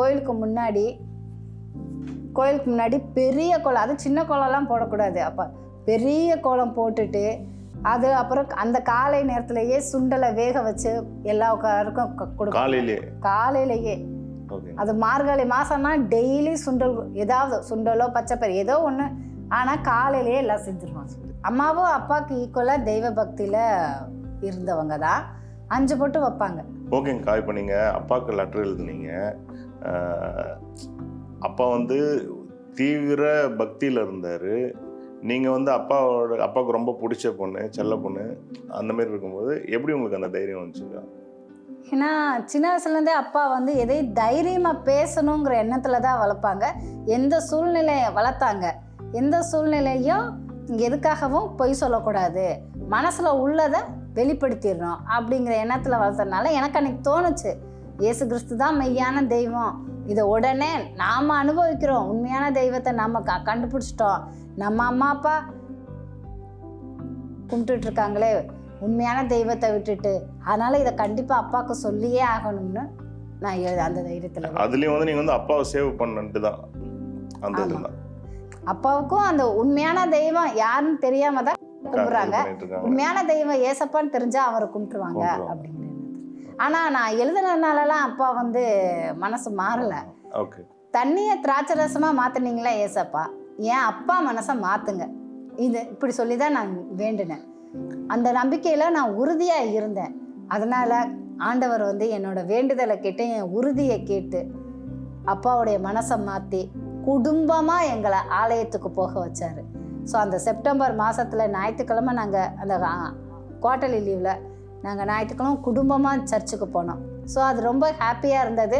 கோயிலுக்கு முன்னாடி பெரிய கோலம், அது சின்ன கோலம்லாம் போடக்கூடாது, அப்போ பெரிய கோலம் போட்டுட்டு அது அப்புறம் அந்த காலை நேரத்திலேயே சுண்டலை வேக வச்சு எல்லாருக்கும் கொடுக்கும். காலையிலேயே அது மார்கழி மாதம்னா டெய்லி சுண்டல், ஏதாவது சுண்டலோ பச்சைப்பயிறு ஏதோ ஒன்று, ஆனால் காலையிலேயே எல்லாம் செஞ்சுருவாங்க. அம்மாவும் அப்பாவுக்கு ஈக்குவலாக தெய்வ பக்தியில் இருந்தவங்க தான், 5 பொட்டு வைப்பாங்க. ஓகேங்கக்கா. இப்போ நீங்கள் அப்பாவுக்கு லெட்டர் எழுதுனீங்க, அப்பா வந்து தீவிர பக்தியில் இருந்தார். நீங்கள் வந்து அப்பாவுக்கு ரொம்ப பிடிச்ச பொண்ணு, செல்ல பொண்ணு, அந்த மாதிரி இருக்கும்போது எப்படி உங்களுக்கு அந்த தைரியம் வந்துச்சுக்கா? ஏன்னா சின்ன வயசுலேருந்தே அப்பா வந்து எதை தைரியமாக பேசணுங்கிற எண்ணத்தில் தான் வளர்ப்பாங்க. எந்த சூழ்நிலையை வளர்த்தாங்க, எந்த சூழ்நிலையும் எதுக்காகவும் பொய் சொல்லக்கூடாது, மனசில் உள்ளதை வெளிப்படுத்திடணும் அப்படிங்கிற எண்ணத்தில் வளர்த்ததுனால எனக்கு அன்றைக்கி தோணுச்சு, இயேசு கிறிஸ்து தான் மெய்யான தெய்வம். இதை உடனே நாம் அனுபவிக்கிறோம், உண்மையான தெய்வத்தை நம்ம கண்டுபிடிச்சிட்டோம், நம்ம அம்மா அப்பா கும்பிட்டுட்ருக்காங்களே உண்மையான தெய்வத்தை விட்டுட்டு, அதனால் இதை கண்டிப்பாக அப்பாவுக்கு சொல்லியே ஆகணும்னு நான் அந்த தைரியத்தில். அதுலேயும் வந்து நீங்கள் வந்து அப்பாவை சேவ் பண்ணிட்டு தான் அந்த அப்பாவுக்கும் அந்த உண்மையான தெய்வம் யாருன்னு தெரியாம தான் கும்பிட்றாங்க, உண்மையான தெய்வம் ஏசப்பான்னு தெரிஞ்சா அவரை கும்பிட்டுருவாங்க அப்படிங்கிற. ஆனால் நான் எழுதுனதுனாலலாம் அப்பா வந்து மனசு மாறலை. தண்ணியை திராட்சை ரசமாக மாற்றினீங்களா ஏசப்பா, ஏன் அப்பா மனசை மாற்றுங்க, இது இப்படி சொல்லி தான் நான் வேண்டினேன். அந்த நம்பிக்கையில் நான் உறுதியாக இருந்தேன். அதனால் ஆண்டவர் வந்து என்னோட வேண்டுதலை கேட்டு, என் உறுதியை கேட்டு அப்பாவுடைய மனசை மாற்றி குடும்பமாக எங்களை ஆலயத்துக்கு போக வச்சார். ஸோ அந்த செப்டம்பர் மாதத்தில் ஞாயிற்றுக்கிழமை நாங்கள் அந்த குவார்ட்டர்லி லீவில் நாங்கள் ஞாயிற்றுக்கிழமை குடும்பமாக சர்ச்சுக்கு போனோம். ஸோ அது ரொம்ப ஹாப்பியாக இருந்தது.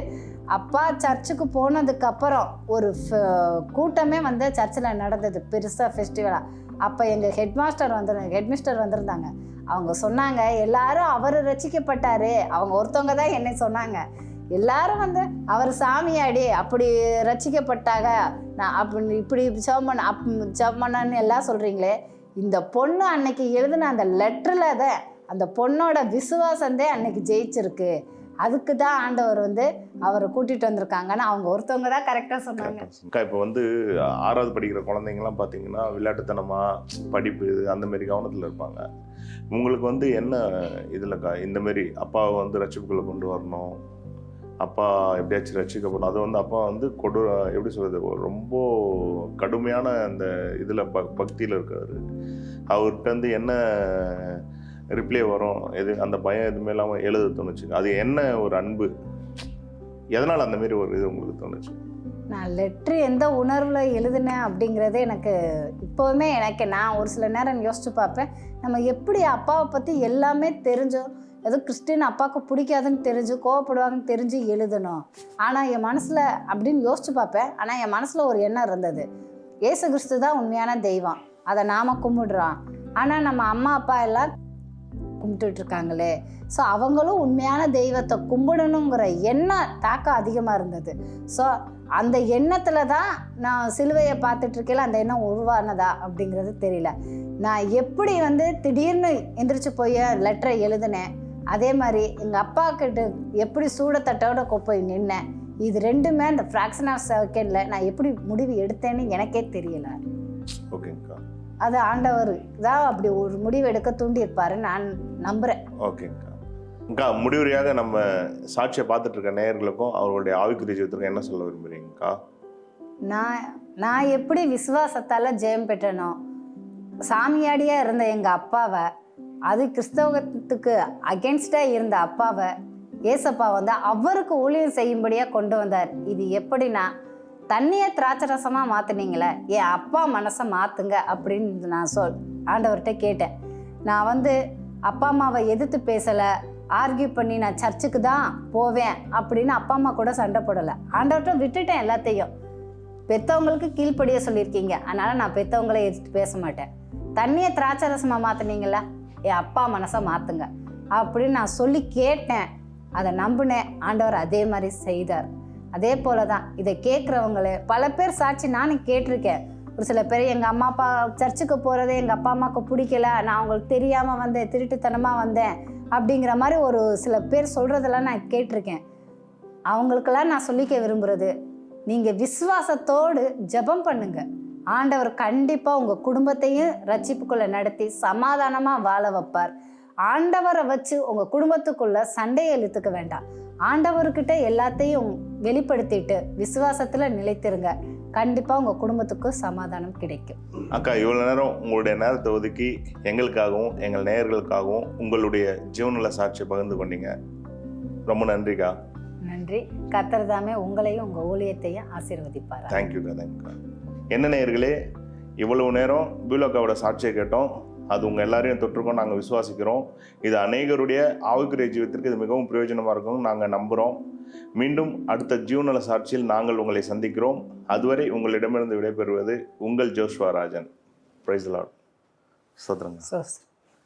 அப்பா சர்ச்சுக்கு போனதுக்கப்புறம் ஒரு கூட்டமே வந்து சர்ச்சில் நடந்தது பெருசாக ஃபெஸ்டிவலாக. அப்போ எங்கள் ஹெட்மிஸ்டர் வந்திருந்தாங்க. அவங்க சொன்னாங்க, எல்லாரும் அவர் ரட்சிக்கப்பட்டார், அவங்க ஒருத்தவங்க தான் என்னை சொன்னாங்க, எல்லாரும் வந்து அவர் சாமியாடி அப்படி ரட்சிக்கப்பட்டாங்க, நான் அப்படி இப்படி ஜெபம் எல்லாம் சொல்கிறீங்களே, இந்த பொண்ணு அன்னைக்கு எழுதின அந்த லெட்டரில் தான் அந்த பொண்ணோட விசுவாசந்தே அன்னைக்கு ஜெயிச்சிருக்கு, அதுக்கு தான் ஆண்டவர் வந்து அவரை கூட்டிகிட்டு வந்திருக்காங்கன்னு அவங்க ஒருத்தவங்க தான் கரெக்டாக சொன்னாங்க. இப்போ வந்து 6வது படிக்கிற குழந்தைங்கலாம் பார்த்தீங்கன்னா விளையாட்டுத்தனமாக படிப்பு அந்த மாதிரி கவனத்தில் இருப்பாங்க. உங்களுக்கு வந்து என்ன இதில்க்கா இந்தமாரி அப்பாவை வந்து ரட்சிப்புக்குள்ளே கொண்டு வரணும், அப்பா எப்படியாச்சும் ரட்சிக்கப்படணும், அது வந்து அப்பா வந்து எப்படி சொல்கிறது, ரொம்ப கடுமையான அந்த இதில் பக்தியில் இருக்கார். அவர்கிட்ட வந்து என்ன ரிப்ளை வரும், எது அந்த பயம் எதுவுமே இல்லாமல் எழுத தோணுச்சு, அது என்ன ஒரு அன்பு, எதனால் அந்தமாரி ஒரு இது உங்களுக்கு தோணுச்சு? நான் லெட்ரு எந்த உணர்வில் எழுதினேன் அப்படிங்கிறது எனக்கு இப்போவுமே நான் ஒரு சில நேரம் யோசித்து பார்ப்பேன். நம்ம எப்படி அப்பாவை பற்றி எல்லாமே தெரிஞ்சோம், ஏதோ கிறிஸ்டின் அப்பாவுக்கு பிடிக்காதுன்னு தெரிஞ்சு கோவப்படுவாங்கன்னு தெரிஞ்சு எழுதணும். ஆனால் என் மனசில் அப்படின்னு யோசித்து பார்ப்பேன். ஆனால் என் மனசில் ஒரு எண்ணம் இருந்தது, இயேசு கிறிஸ்து தான் உண்மையான தெய்வம், அதை நாம் கும்பிடுறோம். ஆனால் நம்ம அம்மா அப்பா எல்லாம் கும்பிட்டுட்ருக்காங்களே, ஸோ அவங்களும் உண்மையான தெய்வத்தை கும்பிடணுங்கிற எண்ணம் தாக்கம் அதிகமாக இருந்தது. ஸோ அந்த எண்ணத்தில் தான் நான் சிலுவையை பார்த்துட்ருக்கையில் அந்த எண்ணம் உருவானதா அப்படிங்கிறது தெரியல. நான் எப்படி திடீர்னு எந்திரிச்சு போய் லெட்டரை எழுதினேன், அதே மாதிரி எங்கள் அப்பா கிட்ட எப்படி சூடத்தட்டோட போய் நின்னேன், இது ரெண்டுமே அந்த ஃப்ராக்ஷன் ஆஃப் செகண்டில் நான் எப்படி முடிவு எடுத்தேன்னு எனக்கே தெரியலை. ஓகேங்கக்கா. அது ஆண்டவர் தான் அப்படி ஒரு முடிவு எடுக்க தூண்டியிருப்பாரு நான் நம்புகிறேன். ஓகேங்கக்கா. அக்கா, முடிவுரையாக நம்ம சாட்சியை பார்த்துட்டு இருக்க நேயர்களுக்கும் அவர்களுடைய ஆவிக்குரிய ஜீவிதத்துக்கும் என்ன சொல்ல விரும்புகிறீங்கக்கா? நான் எப்படி விசுவாசத்தால் ஜெயம் பெற்றனோ, சாமியாடியாக இருந்த எங்கள் அப்பாவை, அது கிறிஸ்தவத்துக்கு அகென்ஸ்டாக இருந்த அப்பாவை ஏசப்பா அவருக்கு ஊழியம் செய்யும்படியாக கொண்டு வந்தார். இது எப்படின்னா, தண்ணியை திராட்சரசமாக மாற்றினீங்களே, என் அப்பா மனசை மாற்றுங்க அப்படின்னு நான் ஆண்டவர்கிட்ட கேட்டேன். நான் அப்பா அம்மாவை எதிர்த்து பேசலை, ஆர்கியூ பண்ணி நான் சர்ச்சுக்கு தான் போவேன் அப்படின்னு அப்பா அம்மா கூட சண்டை போடலை. ஆண்டவர்கிட்ட விட்டுட்டேன் எல்லாத்தையும். பெற்றவங்களுக்கு கீழ்ப்படிய சொல்லியிருக்கீங்க, அதனால் நான் பெற்றவங்களே எதிர்த்து பேச மாட்டேன். தண்ணியை திராட்சரசமாக மாற்றினீங்களா, என் அப்பா மனசை மாற்றுங்க அப்படின்னு நான் சொல்லி கேட்டேன். அதை நம்பினேன். ஆண்டவர் அதே மாதிரி செய்தார். அதே போல தான் இதை கேட்குறவங்களே பல பேர் சாட்சி நானும் கேட்டிருக்கேன். ஒரு சில பேர் எங்கள் அம்மா அப்பா சர்ச்சுக்கு போகிறதே எங்கள் அப்பா அம்மாவுக்கு பிடிக்கல, நான் அவங்களுக்கு தெரியாமல் வந்தேன், திருட்டுத்தனமாக வந்தேன் அப்படிங்கிற மாதிரி ஒரு சில பேர் சொல்கிறதெல்லாம் நான் கேட்டிருக்கேன். அவங்களுக்கெல்லாம் நான் சொல்லிக்க விரும்புகிறது, நீங்கள் விசுவாசத்தோடு ஜெபம் பண்ணுங்க. ஆண்டவர் கண்டிப்பாக உங்கள் குடும்பத்தையும் ரட்சிப்புக்குள்ளே நடத்தி சமாதானமாக வாழ வைப்பார். ஆண்டவரை வச்சு உங்கள் குடும்பத்துக்குள்ளே சண்டையை இழுத்துக்க வேண்டாம். ஆண்டவர்கிட்ட எல்லாத்தையும் வெளிப்படுத்திட்டு விசுவாசத்தில் நிலைத்திருங்க. கண்டிப்பாக உங்கள் குடும்பத்துக்கு சமாதானம் கிடைக்கும். அக்கா, இவ்வளோ நேரம் உங்களுடைய நேரத்தை ஒதுக்கி எங்களுக்காகவும் எங்கள் நேயர்களுக்காகவும் உங்களுடைய ஜீவனுள்ள சாட்சியை பகிர்ந்து கொண்டீங்க. ரொம்ப நன்றிக்கா. நன்றி. கர்த்தர் தாமே உங்களையும் உங்கள் ஊழியத்தையும் ஆசீர்வதிப்பார். தேங்க்யூக்கா. தேங்க்யூக்கா. என்ன நேயர்களே, இவ்வளவு நேரம் பியூலோக்காவோட சாட்சியை கேட்டோம். அது உங்கள் எல்லாரையும் தொற்றுக்கோம் நாங்கள் விசுவாசிக்கிறோம். இது அநேகருடைய ஆவிக்குரிய ஜீவிதத்திற்கு இது மிகவும் பிரயோஜனமாக இருக்கும் நாங்கள் நம்புகிறோம். மீண்டும் அடுத்த ஜீவநல சாட்சியில் நாங்கள் உங்களை சந்திக்கிறோம். அதுவரை உங்களிடமிருந்து விடைபெறுவது உங்கள் Joshua Rajan. Praise the Lord. ஸ்தோத்திரங்க.